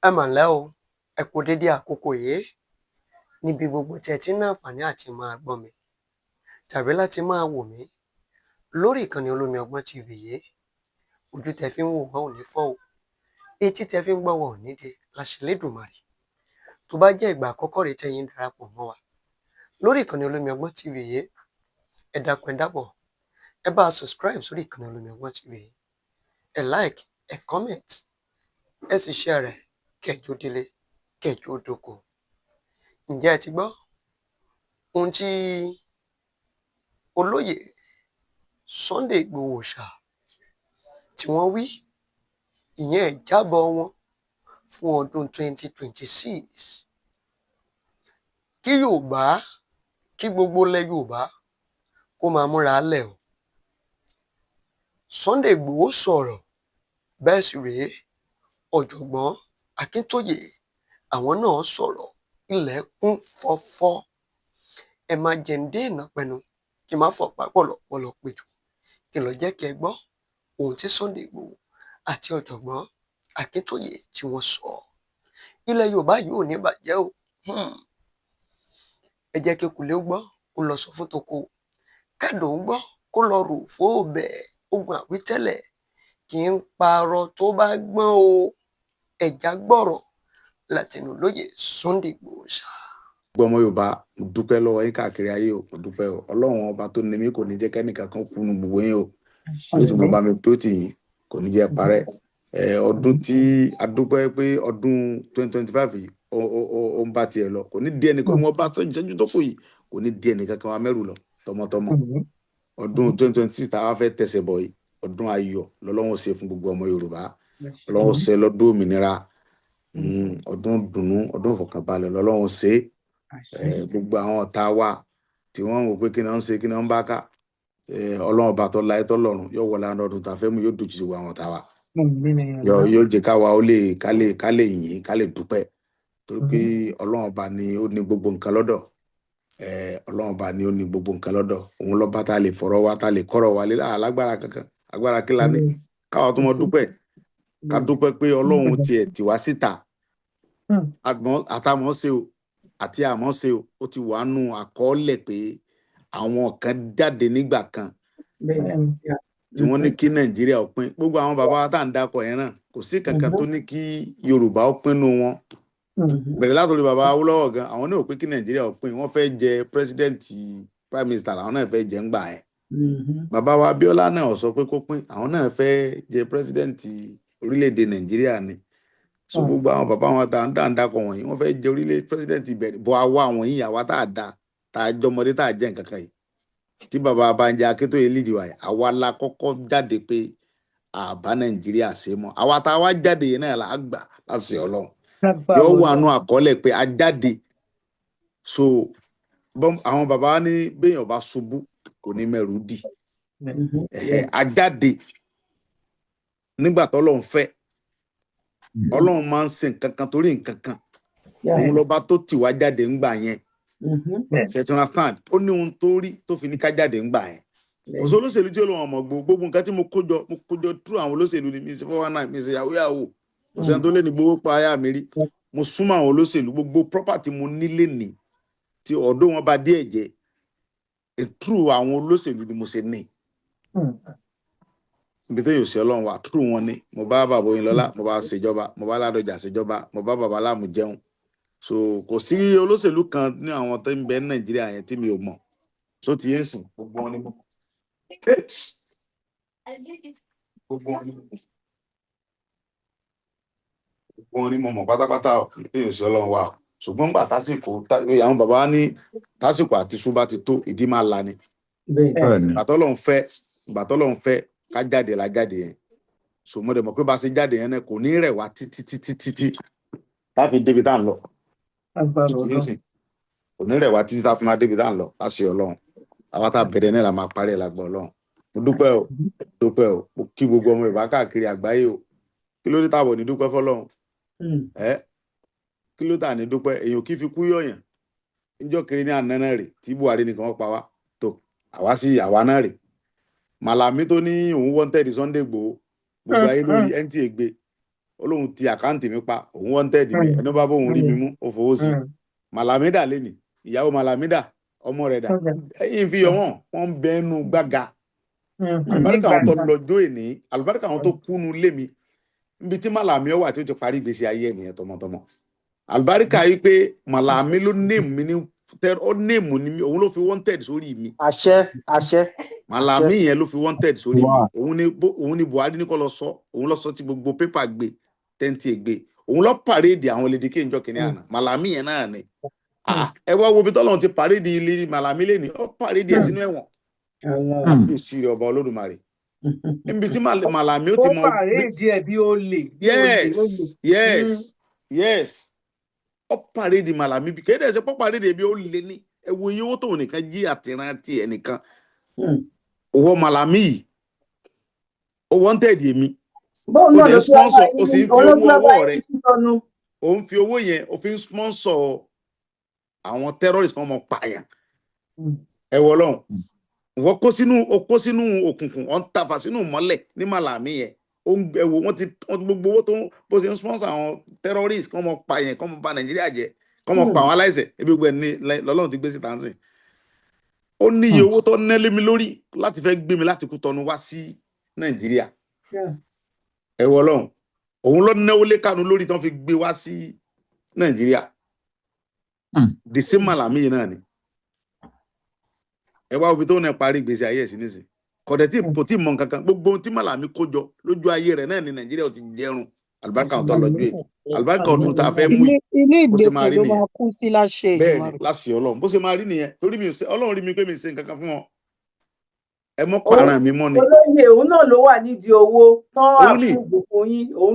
Ẹ mà ńlẹ́ o, ẹ kú dédé àkókò yìí níbi gbogbo tí ẹ ti ní àǹfààní àti máa gbọ́ mi tàbí láti máa wò mí lórí ìkànnì Olómi Ọgbọ́n TV yìí. Ojú tẹ fi ń wò wá ò ní fọ́ o, etí tẹ fi ń gbọ́ wá ò ní di láṣẹ Elédùmarè. Tó bá jẹ́ ìgbà àkọ́kọ́ rèé tẹ́yin darapọ̀ mọ́ wa lórí ìkànnì Olómi Ọgbọ́n TV yìí, ẹ dákun ẹ dábọ̀ ẹ bá a subscribe sórí ìkànnì Olómi Ọgbọ́n TV yìí, ẹ like, ẹ comment, ẹ sì share rẹ̀ kẹjọ délé kẹjọ dóko. Ǹjẹ́ ẹ ti gbọ́ ohun tí olóyè Sunday Igboho Òòṣà tí wọ́n wí, ìyẹn ìjábọ̀ wọn fún ọdún 2026? Kí Yorùbá, kí gbogbo ilẹ̀ Yorùbá kó máa múra lẹ̀ o. Sunday Igboho sọ̀rọ̀, bẹ́ẹ̀ sì rèé ọ̀jọ̀gbọ́n Akíntóyè àwọn náà sọ̀rọ̀, ilẹ̀ kún fọ́fọ́. Ẹ má jẹ́ ń dé ìnàpẹ̀nu kí n má fọ̀pá pọ̀lọ̀pọ̀lọ̀ péjọ kí n lọ jẹ́ kí ẹ gbọ́ ohun tí Sunday Igboho àti ọ̀jọ̀gbọ́n Akíntóyè tí wọ́n sọ. Ilẹ̀ Yorùbá yìí ò ní bàjẹ́ o. Ẹ jẹ́ kí kulé ó gbọ́ kó lọ sọ fún toko, kẹ́dùn ó gbọ́ kó lọ rò fóòbẹ̀. Ogun àwítẹ́lẹ̀ kì í parọ́ tó bá gbọ́n o. Ẹ̀já gbọ́rọ̀ látẹnu olóyè Sunday Igboho Òòṣà. Gbogbo ọmọ Yorùbá, mo dúpẹ́ lọ́wọ́ yín káàkiri ayé o, mo dúpẹ́ o. Ọlọ́run ọba tó ní mí kò ní jẹ́ kẹ́nìkan kan kú nu gbogbo yín o. Yóò sì mọ bá mi tó tì yín, kò ní jẹ́ parẹ́. Ọdún tí a dúpẹ́ pé ọdún 2025 yìí ó ń bá tiẹ̀ lọ, kò ní díẹ̀ nìkan wọn bá ìṣẹ́jú tó kù yìí, kò ní díẹ̀ nìkan kan wá mẹ́rù lọ tọmọtọmọ. Ọdún 2026 tá a wá fẹ́ tẹ̀sẹ̀ bọ̀ yìí, ọdún ayọ̀ lọ́lọ́run ṣe fún gbogbo ọmọ Yorùbá. Ọlọ́run ṣe lọ́dún òmìnira, ọdún dùnnú, ọdún ìfọ̀kànbalẹ̀ lọ́lọ́run ṣe. Gbogbo àwọn ọ̀tá wa tí wọ́n wò pé kí ni wọ́n ń ṣe, kí ni wọ́n ń bá ká, Ọlọ́run ọba tó láyé tó lọ́run yóò wọlé àwọn ọdún tá a fẹ́ mú, yóò dojú gbogbo àwọn ọ̀tá wa. Yóò jẹ́ káwa ó lè ká lè yìn, ká lè dúpẹ́, torí pé Ọlọ́run ọba ni ó ní gbogbo nǹkan lọ́dọ̀. Ọlọ́run ọba ni ó ní gbogbo nǹkan lọ́dọ̀. Òun lọ́ba tá a lè fọ̀rọ̀ wa, tá a lè kọ́rọ̀ wa lé alágbára kankan. Agbára kí la ní? Káwa tó mọ dúpẹ́, ká dúpẹ́ pé Ọlọ́run tiẹ̀ tì wá síta. Àtàmọ́ ṣe o àti àmọ́ ṣe o, ó ti wà nù àkọọ́lẹ̀ pé àwọn kan jáde nígbà kan tí wọ́n ní kí Nàìjíríà ó pín. Gbogbo àwọn bàbá wa tá à ń dákọ̀ yẹn náà, kò sí kankan tó ní kí Yorùbá ó pín nù wọn. Bẹ̀rẹ̀ látòrí bàbá Awólọ́wọ̀ gan, àwọn náà ò pé kí Nàìjíríà ó pín. Wọ́n fẹ́ jẹ pírẹsidẹ́ǹtì, prime minister làwọn náà fẹ́ jẹ ńgbà yẹn. Bàbá wa Abíọ́lá náà ò sọ pé kó pín, àwọn náà fẹ́ jẹ pírẹsidẹ́ǹtì orílẹ̀-èdè Nàìjíríà ni. So gbogbo àwọn bàbá wọn tá à ń dákọ̀ wọ̀nyí, wọ́n fẹ́ jẹ orílẹ̀ pírẹsidẹ́ǹtì ìbẹ̀rẹ̀ bọ́ àwa wọ̀nyí, àwa tá a da, tá a jọmọdé, tá a jẹ́ nǹkan kan yìí, tí bàbá Bánjí Akíntóyè lídìí wa yìí, àwa la kọ́kọ́ jáde pé àbá Nàìjíríà ṣe mọ́. Àwa tá a wá jáde yìí náà là á gbà láti Ọlọ́run. Yóò wà nù àkọọ́lẹ̀ pé a jáde. So àwọn bàbá wa ní béèyàn bá ṣubú kò ní mẹ́rù dì. A jáde nígbà tọ́lọ́run fẹ́. Ọlọ́run máa ń ṣe nǹkan kan torí nǹkan kan. Òun lọ́ba tó tì wá jáde ńgbà yẹn. Ṣé ti understand? Ó ní ohun tó rí tó fi ní ká jáde ńgbà yẹn. Kò sí olóṣèlú tí olóhùn ọmọ gbogbo nǹkan tí mo kó jọ tú àwọn olóṣèlú ni mi ṣe 419, mi ṣe yàwó. Kò sẹ́ni tó lé ní gbowó pa aya mi rí. Mo súnmọ́ àwọn olóṣèlú, gbogbo property mo nílé ní tí ọ̀dọ̀ wọn bá díẹ̀ jẹ́. Through àwọn olóṣèlú ni mo ṣe ní. Ibi tó yóò ṣe Ọlọ́run wà, through wọn ni. Mo bá bàbá Oyinlọ́lá, mo bá ṣèjọba, mo bá Ládọjà ṣèjọba, mo bá bàbá Láàmú jẹun. So kò sí olóṣèlú kan ní àwọn tó ń bẹ ní Nàìjíríà yẹn tí mi ò mọ̀. So ti yẹn sìn, gbogbo wọn ni mo mọ̀. Gbogbo wọn ni mo mọ̀ pátápátá o, ibi tó yóò ṣe Ọlọ́run wà. Ṣùgbọ́n gbà tásìkò, àwọn bàbá wa ní tásìkò àti ṣúbà ti tó, ìdí máa la ni. Ìgbà tọ́lọ́run fẹ́ ká jáde la jáde yẹn. So mo dẹ̀ mọ̀ pé bá ṣe jáde yẹn náà kò ní rẹ̀ wá títí táfi débi tá à ń lọ. Kò ní rẹ̀ wá títí táfi máa débi tá à ń lọ láṣẹ Ọlọ́run. Àwa tá a bẹ̀rẹ̀ náà la máa parí ẹ̀ lágbọ́ Ọlọ́run. Mo dúpẹ́ o, mo kí gbogbo ọmọ Yorùbá káàkiri àgbáyé o. Kí ló dé táwọn ní dúpẹ́ fọ́lọ́run? Kí ló tà ní dúpẹ́? Èèyàn kì í fi kú yọ̀yàn. Níjọ́ kiri ní àná náà rè tí Buhari nìkan wọ́n pa wá tó àwa náà rè. Màlàmí tó ní òun wanted Sunday Igboho, gbogbo ayé lórí NTA gbé. Ọlọ́run ti àkáǹtì mi pa òun wanted mi ẹni bá bóun rí mi mú ó fowó sí Malamida lẹ́nì ìyàwó Malamida ọmọ rẹ̀ dà ẹ̀yìn fi yọ wọ́n ń bẹ́ẹ̀nu gbága àlùbáríkà àwọn tó lọ́jọ́ èní àlùbáríkà àwọn tó kúnnu lé mi níbi tí Malami wà tí ó ti parí ìgbésí ayé ènìyàn tọmọtọmọ àlùbáríkà yìí pé Malami ló néèmù mi ní ó néèmù ní mi òun ló fi wanted sórí mi àṣẹ Malami yẹn ló fi wanted sórí mi òun ni Buhari ní kó lọ sọ òun lọ sọ tí gbogbo pépà gbé tẹ́ǹtì gbé òun lọ pàréèdì àwọn lédìkè ìjọ kìnìún àná Malami yẹn náà ni ẹ wá wo bí tọ́lọ́run ti pàréèdì ilé Malami lẹ́ni ó pàréèdì ẹ̀ sínú ẹ̀wọ̀n àbíòsì rẹ̀ ọba Olódùmarè níbi tí Malami ó ti mọ pàréèdì ẹ̀ bí ó lè yes ó pàréèdì Malami bí kéde ẹsẹ pàréèdì bí ó lè ní ẹ wo iye owó tó nìkan jí àtìrántì ẹnìkan owó Malami ó wanted èmi ó dẹ̀ sponsor ó sì ń fi owó ọwọ́ rẹ̀ ó ń fi owó yẹn ó fi ń sponsor àwọn terrorist kan mọ pààyàn ẹ wọ Ọlọ́run wọ́n kó sínú òkùnkùn wọ́n tàfà sínú mọ́lẹ̀ ní Malami yẹn ó ń ẹwọ wọ́n ti gbogbo owó tó bó ṣe ń sponsor àwọn terrorist kan mọ pààyàn kan mọ bà Nàìjíríà jẹ́ kan mọ pa àwọn aláìṣẹ̀ ebi gbogbo ẹni lọ́lọ́run ti gbé síta ń sìn ó ní iye owó tó ná lé mi lórí láti fẹ́ gbé mi láti Kútọ̀nù wá sí Nàìjíríà ẹ wọ Ọlọ́run òun ló náwó lé Kánú lórí tán fi gbé wá sí Nàìjíríà the same Malami yìí náà ni ẹ wá obi tó ní parí ìgbésí ayé sí nísìn kọ̀dẹ̀ tí kò tí mọ nǹkan kan gbogbo ohun tí Malami kó jọ lójú ayé rẹ̀ náà ní Nàìjíríà ó ti jẹrun àlùbáríkà ọ̀tọ̀ lọ́jọ́ èyí àlùbáríkà ọdún tá a fẹ́ mú ilé ìgbèkùn ló máa kú sí láṣẹ bẹ́ẹ̀ ni láṣẹ Ọlọ́run bó ṣe máa rí nìyẹn torí mi Ọlọ́run rí mi pé mi ṣe nǹkan kan fún wọn ẹ mọ́ pààrọ̀ mi mọ́ ni. olóyè òun náà ló wà nídìí owó tán àfúgbò fún yín òun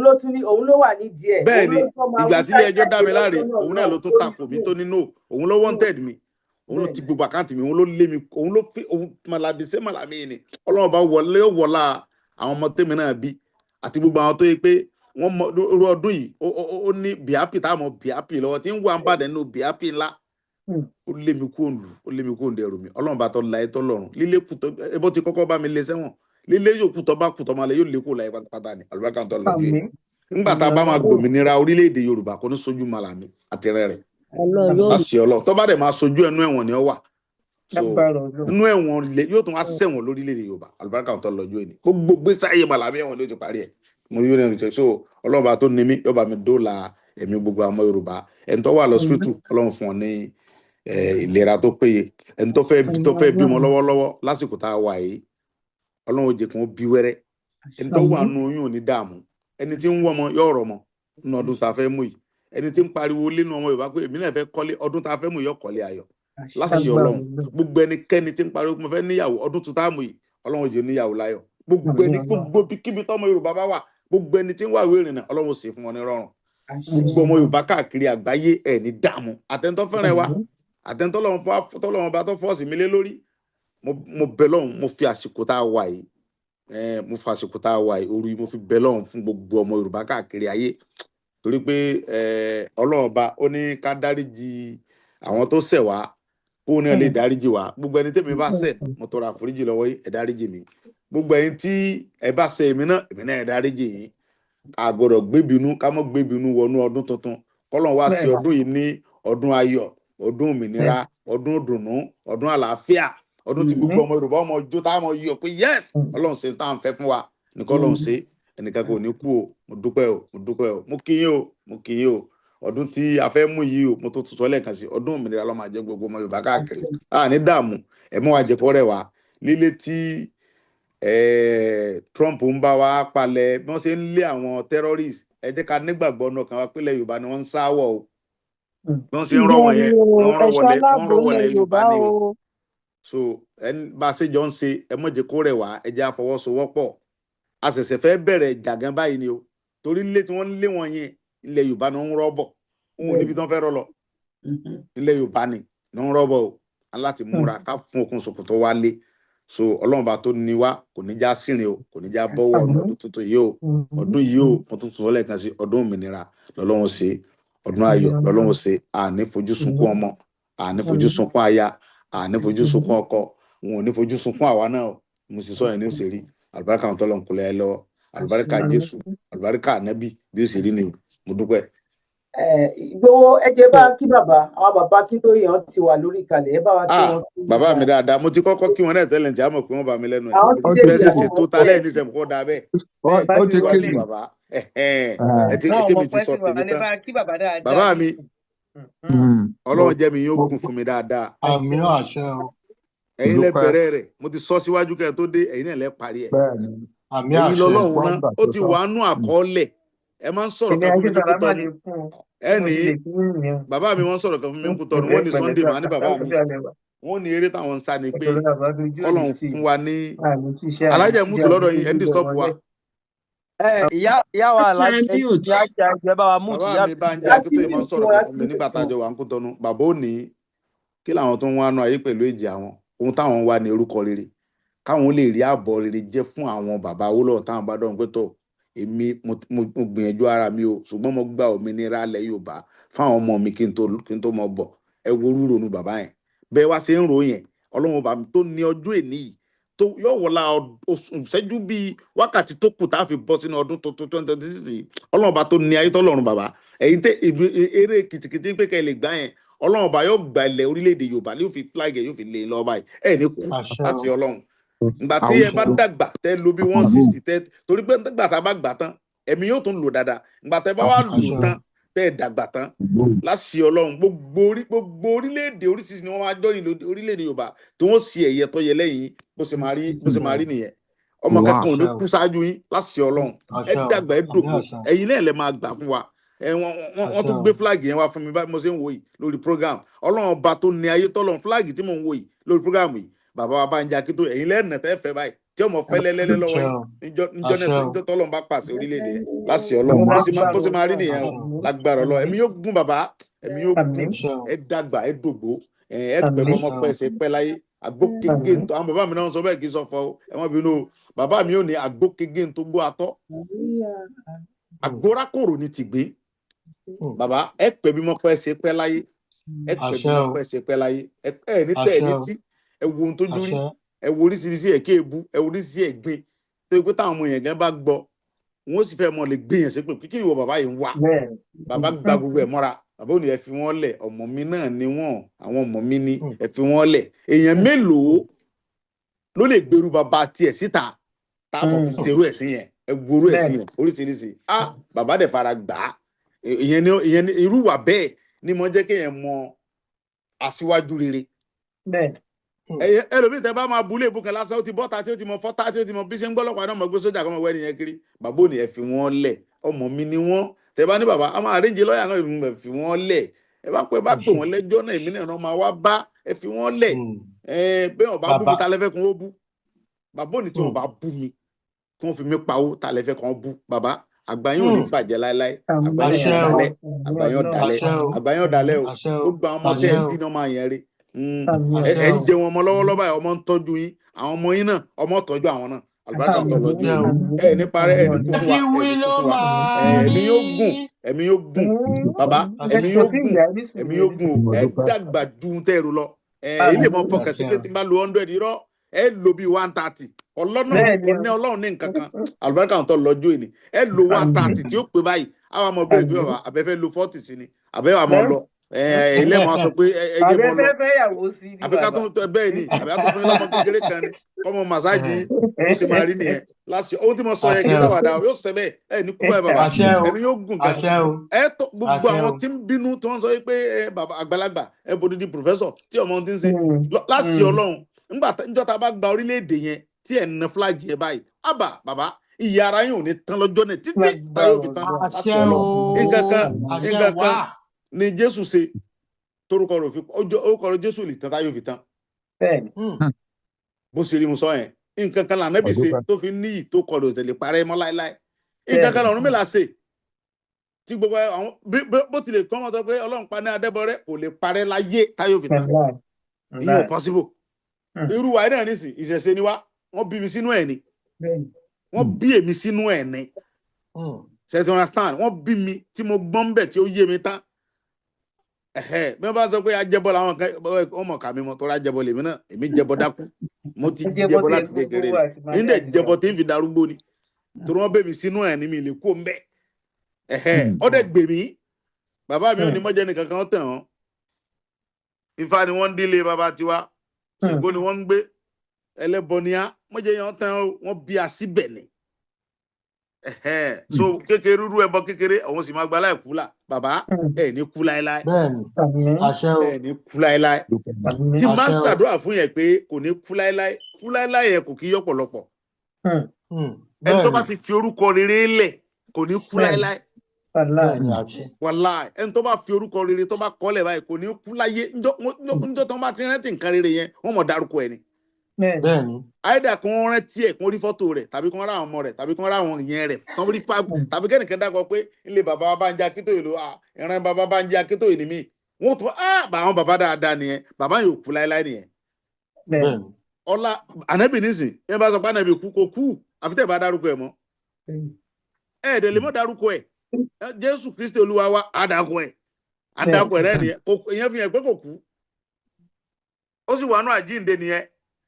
ló wà nídìí ẹ̀. bẹ́ẹ̀ ni ìgbà tí ilé ẹjọ́ dá mi láre òun náà ló tún takò mí tó ní no òun ló wanted mi òun ló ti gbogbo àkáǹtì mi òun ló lé mi òun ló fi òun Malami ṣe Malami ni Ọlọ́run bá wọlé wọlá àwọn ọmọ tèmi náà bí àti gbogbo àwọn tó yẹ pé wọ́n mọ irú ọdún yìí ó ní bíápì táwọn bíápì lọ́wọ́ tí ń wà ń bàdàn nínú bíápì ńlá ó lé mi kó lù ó lé mi kó dẹrù mi Ọlọ́run bá tọ́ láyé tọ́ lọ́run lílé kùtọ́ ẹbọ ti kọ́kọ́ bá mi lé sẹ́wọ̀n lílé yóò kùtọ́ bá kùtọ́ máa lé yóò lé kó láyé pátápátá ni àlùbáríkà tó lọ́jọ́ yìí nígbà tá a bá máa gbòmìnira orílẹ̀-èdè Yorùbá kò ní sojú Malami àtẹrẹ rẹ̀ láṣẹ Ọlọ́run tó bá dẹ̀ máa sojú ẹnu ẹ̀wọ̀n ni ó wà inú ẹ̀wọ̀n yóò tún wá sẹ́wọ̀n lórílẹ̀-èdè Yorùbá àlùbáríkà tó lọ́jọ́ yìí gbogbo gbèsè ayé Malami ẹ̀wọ̀n ló ti parí ẹ̀ mo yóò ní ẹni so Ọlọ́run bá tó ní mí yóò bá mi dóòlà ẹ̀mí gbogbo àwọn Yorùbá ẹni tó wà lọ́sítù Ọlọ́run fún ọ ní ìlera tó péye ẹni tó fẹ́ bímọ lọ́wọ́lọ́wọ́ lásìkò tá a wà yìí Ọlọ́run ó jẹ́ kí wọ́n bí wẹ́rẹ́ ẹni tó wà nù oyún ò ní dààmú ẹni tí ń wọ́ ọmọ yóò rọ̀ ọmọ nínú ọdún tá a fẹ́ mú yìí ẹni tí ń pariwo lẹ́nu ọmọ Yorùbá pé èmi náà fẹ́ kọ́lé ọdún tá a fẹ́ mú yìí yóò kọ́lé ayọ̀ láṣẹ Ọlọ́run gbogbo ẹnikẹ́ni tí ń pariwo mo fẹ́ níyàwó ọdún tó tá a mú yìí Ọlọ́run ó jẹ́ níyàwó láyọ̀ gbogbo kíbi tọ́mọ Yorùbá bá wà gbogbo ẹni tí ń wà ìwé ìrìnnà Ọlọ́run ó ṣe fún wọn ní rọrùn gbogbo ọmọ Yorùbá káàkiri àgbáyé ẹ̀ ní dààmú àtẹ̀ntọ́ fẹ́ràn wa àtẹ̀ntọ́lọ́run bá tó fọ́ọ̀sì mi lé lórí mo bẹ̀ lọ́hùn mo fi àsìkò tá a wà yìí orí mo fi bẹ̀ lọ́hùn fún gbogbo ọmọ Yorùbá káàkiri ayé torí pé Ọlọ́run ọba ó ní ká dáríjì àwọn tó ṣẹ̀ wá kó ní ẹ lè dáríjì wá gbogbo ẹni tẹ́mi bá ṣẹ̀ mo tọrọ àforíjì lọ́wọ́ yìí ẹ dáríjì mi gbogbo ẹni tí ẹ bá ṣẹ̀ èmi náà ẹ dáríjì yìí a gbọ́dọ̀ gbébinú ká mọ́ gbébinú wọnú ọdún tuntun k'Ọlọ́run wá sí ọdún yìí ní ọdún ayọ̀ ọdún òmìnira ọdún ìdùnnú ọdún àlàáfíà ọdún tí gbogbo ọmọ Yorùbá ọmọ ọjọ́ táwọn ọmọ yọ pé yes Ọlọ́run ṣe táwọn fẹ́ fún wa nìkan Ọlọ́run ṣe ẹnìkan kò ní kú o mo dúpẹ́ o mo kí yín o ọdún tí a fẹ́ mú yìí o mo tó tutù lẹ́ẹ̀kan sí ọdún òmìnira ló máa jẹ́ gbogbo ọmọ Yorùbá káàkiri ní dààmú ẹ̀mọ́ wa jẹ̀fọ́ rẹ̀ wá lílé tí Trump ń bá wa palẹ̀ bí wọ́n ṣe ń lé àwọn terrorist ẹ jẹ́ ká nígbàgbọ́ náà kan wá pínlẹ̀ Yorùbá ni wọ́n ń sáwọ̀ o bí wọ́n ṣe ń rọ́ wọn yẹn wọ́n rọ́ wọlé Yorùbá ni o so ẹni bá a ṣe jọ ń ṣe ẹ mọ̀ jẹ́ kó rẹ̀ wá ẹ jẹ́ àfọwọ́sowọ́pọ̀ a ṣẹ̀ṣẹ̀ fẹ́ bẹ̀rẹ̀ jàgán báyìí ni o torí ilé tí wọ́n lé wọn yẹn ilẹ̀ Yorùbá ni wọ́n ń rọ́bọ̀ òun níbi tí wọ́n fẹ́ rọ́ lọ ilẹ̀ Yorùbá ni wọ́n ń rọ́bọ̀ o aláti múra ká fún okùn ṣòkòtò wa lé so Ọlọ́run bá tó ní wá kò ní já sírin o kò ní já bọ́wọ́ ọdún tuntun yìí o ọdún yìí o mo tún tún lẹ́ẹ̀kan sí ọdún òmìnira lọ́lọ́run ṣe ọdún ayọ̀ lọ́lọ́run ṣe àní fojú sunkún ọmọ àní fojú sunkún aya àní fojú sunkún ọkọ wọn ò ní fojú sunkún àwa náà mo sì sọ yẹn ní òṣèré àlùbáríkà àwọn tọ́lọ̀ ń kulẹ̀ ẹ lọ́wọ́ àlùbáríkà Jésù àlùbáríkà ànábì bí ó ṣe rí ni mo dúpẹ́. Ìgbòho ẹ jẹ́ bá kí bàbá àwọn bàbá kí tó yàn ti wà lórí ìkàlẹ̀ ẹ bá wa kí wọn. Bàbá mi dáadáa mo ti kọ́kọ́ kí wọn náà tẹ́lẹ̀ tí a mọ̀ pé wọ́n bá mi lẹ́nu ẹ̀ àwọn ti dé bẹ́ẹ̀ ṣe tó talẹ́ ní sẹ́mu kọ́ da bẹ́ẹ̀ ó ti kéde bàbá ẹ ti kémi ti sọ tèmi tán bàbá mi Ọlọ́run jẹ́ mi yóò kún fún mi dáadáa. àmì àṣẹ o. Ẹ̀yin lẹ bẹ̀rẹ̀ rẹ̀ mo ti sọ síwájú kẹ́ tó dé ẹ̀yin náà lẹ parí ẹ̀. àmì àṣẹ ẹ̀yin lọ́lọ́run rán ó ti wà nú àkọọ́lẹ̀ ẹ máa ń sọ̀rọ̀ kan fún mi ní Kútọ́nù ẹni bàbá mi wọ́n sọ̀rọ̀ kan fún mi ní Kútọ́nù wọ́n ní Sunday màá ní bàbá mi wọ́n ní eré táwọn ń sá ni pé Ọlọ́run fún wa ní alájẹ mútu lọ́dọ̀ yìí ẹni stop wa. ìyá wa alájẹ bá wa mútu bàbá mi bá ń jẹ́ akíntó yìí máa ń sọ̀rọ̀ kan fún mi nígbà tájọ wà ń Kútọ́nù bàbá ò ní kí làwọn tó ń wá nú ayé pẹ̀lú èjì àwọn ohun táwọn wá ní orúkọ rere káwọn lè rí ààbọ̀ rere jẹ́ fún àwọn bàbá Awólọ́wọ̀ táwọn bá dọ̀hún pé tọ̀ èmi mo gbìyànjú ara mi o ṣùgbọ́n mo gba òmìnira alẹ́ Yorùbá fáwọn ọmọ mi kí n tó mọ bọ̀ ẹ wo rúrònú bàbá yẹn bẹ́ẹ̀ wá ṣe ń ro yẹn Ọlọ́run bá mi tó ní ọjọ́ èní yìí tó yóò wọlá oṣù ìṣẹ́jú bíi wákàtí tó kù tá a fi bọ́ sínú ọdún tó 2026 Ọlọ́run bá tó ní ayé tọ́lọ́run bàbá ẹ̀yin tẹ eré kìtìkìtì pé kẹ́ ẹ lè gbá yẹn Ọlọ́run bá yóò gba ilẹ̀ orílẹ̀-èdè Yorùbá yóò fi flag yóò fi lé e lọ́ọ́ báyìí ẹ̀ ní kú àṣẹ Ọlọ́run ìgbà tí ẹ bá dàgbà tẹ lo bí 160 tẹ torí pé nígbà tá a bá gbà tán ẹ̀mí yóò tún lò dáadáa ìgbà tẹ bá wà lò tán tẹ dàgbà tán láṣẹ Ọlọ́run gbogbo orílẹ̀-èdè oríṣiríṣi ni wọ́n máa jọ́yìn orílẹ̀-èdè Yorùbá tí wọ́n ṣe ẹ̀yẹ tó yẹ lẹ́yìn bó ṣe máa rí nìyẹn ọmọ kankan ò ní kú ṣáájú yín láṣẹ Ọlọ́run ẹ dàgbà ẹ dògbò ẹ̀yin náà lẹ máa gbà fún wa wọ́n tún gbé flag yẹn wá fún mi báyìí mo ṣe ń wò yìí lórí program Ọlọ́run ọba tó ní ayé tọ́lọ́run flag tí mò ń wò yìí lórí program yìí bàbá wa bá ń jẹ akíntó ẹ̀yin lẹ́ẹ̀nà tẹ́ fẹ́ báyìí tí ọmọ fẹ́ lẹ́lẹ́lẹ́ lọ́wọ́ níjọ́ náà tọ́lọ́run bá pàṣẹ orílẹ̀-èdè yẹn láṣẹ Ọlọ́run bó ṣe máa rí nìyẹn o lágbára Ọlọ́run ẹ̀mí yóò gún bàbá ẹ̀mí yóò gún ẹ dàgbà ẹ dògbò ẹ pẹ́ ọmọ pẹ́ ṣe pẹ́ láyé àgbo kége ntọ́ àwọn bàbá mi náà sọ bẹ́ẹ̀ kì í sọ fọ ẹ má bínú o bàbá mi ò ní àgbo kége ntọ́ gbó atọ́ àgbórakòrò ni tìgbé bàbá ẹ pẹ́ bí mo pẹ́ ṣe pẹ́ láyé ẹ pẹ́ bí mo pẹ́ ṣe pẹ́ láyé ẹ ní tẹ́ ẹ ní tí ẹ wo ohun tó dúrí ẹ wo oríṣiríṣi ẹ̀kẹ́ èbú ẹ wo oríṣiríṣi ẹ̀gbin tó yẹ pé táwọn ọmọ yẹn gan bá gbọ́ wọn ó sì fẹ́ mọ lè gbé yẹn sí pé kí ni ìwọ bàbá yìí ń wá bàbá gba gbogbo ẹ̀ mọ́ra bàbá ò ní ẹ fi wọ́n lẹ̀ ọmọ mi náà ni wọ́n àwọn ọmọ mi ní ẹ fi wọ́n lẹ̀ èèyàn mélòó ló lè gbèrú bàbá tiẹ̀ síta táwọn fi ṣerú ẹ̀ sí yẹn ẹ gbòòrò ẹ̀ sí yẹn oríṣiríṣi bàbá dẹ̀ fara gbà á ìyẹn ni irú wà bẹ́ẹ̀ ni mo jẹ́ kéèyàn mọ aṣíwájú rere ẹlòmíì tẹ bá máa bulé ìbùkún lásán ó ti bọ́ta tí ó ti mọ fọ́tá tí ó ti mọ bí ṣe ń gbọ́ ọlọ́pàá náà mọ̀ gbé sójà kọ́ mọ̀ wẹ́ nìyẹn kiri bàbá ò ní ẹ fi wọ́n lẹ̀ ọmọ mi ni wọ́n tẹ bá ní bàbá a máa arrange lọ́ọ̀yà náà ẹ fi wọ́n lẹ̀ ẹ bá pẹ́ bá pè wọ́n lẹ́jọ́ náà èmi náà máa wá bá ẹ fi wọ́n lẹ̀ bẹ́ẹ̀ wọ́n bá bú mi ta lẹ́fẹ́ kan ó bú bàbá ò ní tí wọ́n bá bú mi kí wọ́n fi mí pawó ta lẹ́fẹ́ kan ó bú bàbá àgbáyé ò ní bàjẹ́ láéláé àgbáyé ọ̀dàlẹ̀ o ó gba ọmọ tẹ́ ẹ bí náà máa yẹn rí ẹ ń jẹ wọn ọmọ lọ́wọ́lọ́wọ́ báyìí ọmọ ń tọ́jú yín àwọn ọmọ yín náà ọmọ tọ́jú àwọn náà àlùbáṣà tó lọ́jú yín ẹ ní parẹ́ ẹ ní kú fún wa ẹ̀mí yóò gùn bàbá ẹ̀mí yóò gùn ẹ dàgbà ju tẹ́rù lọ ilé mọ́ fọkàn sí pé tí n bá lo 100 irọ́ ẹ lo bí 130 ọlọ́run ní nǹkan kan àlùbáṣà tó lọ́jú yìí ẹ lo 130 tí ó pé báyìí àwọn ọmọ bẹ̀rẹ̀ bí bàbá àbẹ́fẹ́ lo 40 sí ni àbẹ́wà mọ́ lọ ilé wọn sọ pé ẹjẹ mọ lọ àbíká tó ń tọ bẹ́ẹ̀ ni àbíká tó fún yín lọ́mọ kékeré kan ni kọ́mọ màsáàjì ó sì máa rí nìyẹn láti ohun tí mo sọ yẹn kí ló wà dà yóò ṣe bẹ́ẹ̀ ẹ ní kú báyìí bàbá ẹni yóò gùn gan ẹ tó gbogbo àwọn tí ń bínú tí wọ́n sọ pé bàbá àgbàlagbà ẹ bò dídí pòfẹ́sọ̀ tí ọmọ ti ń ṣe láti Ọlọ́run níjọ́ tá a bá gba orílẹ̀-èdè yẹn tí ẹ̀ ń ná fúláàgì yẹn báyìí àbà bàbá ìyá ara yín ò ní tán lọ́jọ́ náà títí táyọ̀ fi tán láti Ọlọ́run nǹkan kan ni Jésù ṣe torúkọ rẹ̀ orúkọ rẹ̀ Jésù lè tán táyọ̀ fi tán bó ṣe rí mu sọ yẹn nǹkan kan lànà bí ṣe tó fi níyì tó kọ rẹ̀ tẹ̀lé parẹ́ mọ́ láéláé nǹkan kan lọ́run mélòó ṣe tí gbogbo àwọn bó tilẹ̀ kọ́ wọn sọ pé Ọlọ́run pa ní Adébọ̀rẹ́ kò lè parẹ́ láyé táyọ̀ fi tán ìyẹn ò possible irú wa náà nísìn ìṣẹ̀ṣe ni wá wọ́n bí mi sínú ẹ̀ ni wọ́n bí èmi sínú ẹ̀ ni ṣe ti understand wọ́n bí mi tí mo gbọ́n bẹ̀ tí ó yé mi tán bí wọ́n bá sọ pé ajẹ́bọ làwọn kan ọmọ kà mí mọ́ tó rà jẹ́bọ lèmi náà èmi jẹ́bọ dákú mo ti jẹ́bọ láti kékeré ni nílẹ̀ jẹ́bọ tí ń fi darúgbó ni torí wọ́n bẹ̀ mí sínú ẹ̀ ní mi lè kó ń bẹ̀ ó dẹ̀ gbè mí bàbá mi ò ní mọ́jẹ́ nìkan kan tẹ̀ wọ́n Ifá ni wọ́n ń dílé bàbá tiwa Ṣàngó ni wọ́n ń gbé ẹlẹ́bọ ni á mọ́jẹ́ yẹn tẹ̀ wọ́n bí a síbẹ̀ ni so kékeré rúrú ẹbọ kékeré àwọn sì máa gba láì kú là bàbá ẹ ní kú láéláé bẹ́ẹ̀ni àṣẹ o ẹ ní kú láéláé tí máa ń ṣàdúrà fún yẹn pé kò ní kú láéláé yẹn kò kí yọ pọ̀lọpọ̀ ẹni tó bá ti fi orúkọ rere lẹ̀ kò ní kú láéláé wàláì ẹni tó bá fi orúkọ rere tó bá kọ́lẹ̀ báyìí kò ní kú láyé níjọ́ tó bá ti rántí nǹkan rere yẹn wọ́n mọ̀ dárúkọ ẹ̀ ni àìdá kí wọ́n rántí ẹ̀ kí wọ́n rí fọ́tò rẹ̀ tàbí kí wọ́n rá àwọn ọmọ rẹ̀ tàbí kí wọ́n rá àwọn ìyẹn rẹ̀ tàbí kẹ́nìkan dákọ̀ pé ilé bàbá wa Bánjí Akíntóyè ló ìran bàbá Bánjí Akíntóyè ni mí wọ́n tún àwọn bàbá dáadáa nìyẹn bàbá yóò kú láéláé nìyẹn ọlá ànábì nísìn ẹ bá sọ pé ànábì kú kò kú àfi tẹ́ bá dárúkọ ẹ̀ mọ́ ẹ̀ẹ́dẹ̀ lè mọ́ dárúkọ ẹ̀ Jésù Kristi Olúwa wa àdàkọ ẹ̀ rẹ̀ nìyẹn ìyẹn fi hàn pé kò kú ó sì wà nù àjíǹde nìyẹn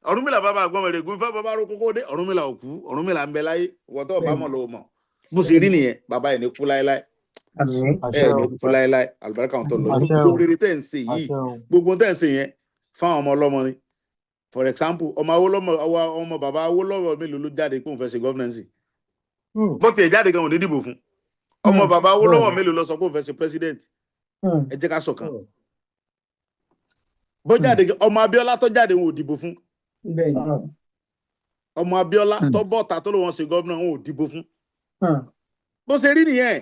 Ọ̀rúnmìlà bàbá àgbọ̀mọ̀rẹ̀ gún fẹ́ bàbá rókókó dé Ọ̀rúnmìlà ò kú Ọ̀rúnmìlà ń bẹ láyé wọ́tọ̀ ọ̀bá mọ̀ lọ́wọ́ mọ̀ bó ṣe rí nìyẹn bàbá ẹ̀ ní kú láéláé ní kú láéláé àlùbáríkà wọn tó lọ gbogbo rere tẹ́ ń ṣe yìí gbogbo tẹ́ ń ṣe yẹn fáwọn ọmọ ọlọ́mọ ni for example ọmọ bàbá Awólọ́wọ̀ mélòó ló jáde pé òun fẹ́ ṣe gọ́fìnẹ́nsì bó tiẹ̀ jáde gan òun ní dìbò fún ọmọ bàbá Awólọ́wọ̀ mélòó lọ sọ pé òun fẹ́ ṣe president ẹ jẹ́ ká ṣọ̀kan bó jáde ọmọ Abíọ́lá tó jáde òun ò dìbò fún ọmọ Abíọ́lá tó bọ́ta tó ló wọn ṣe gọ́vnà wọn ò dìbò fún bó ṣe rí nìyẹn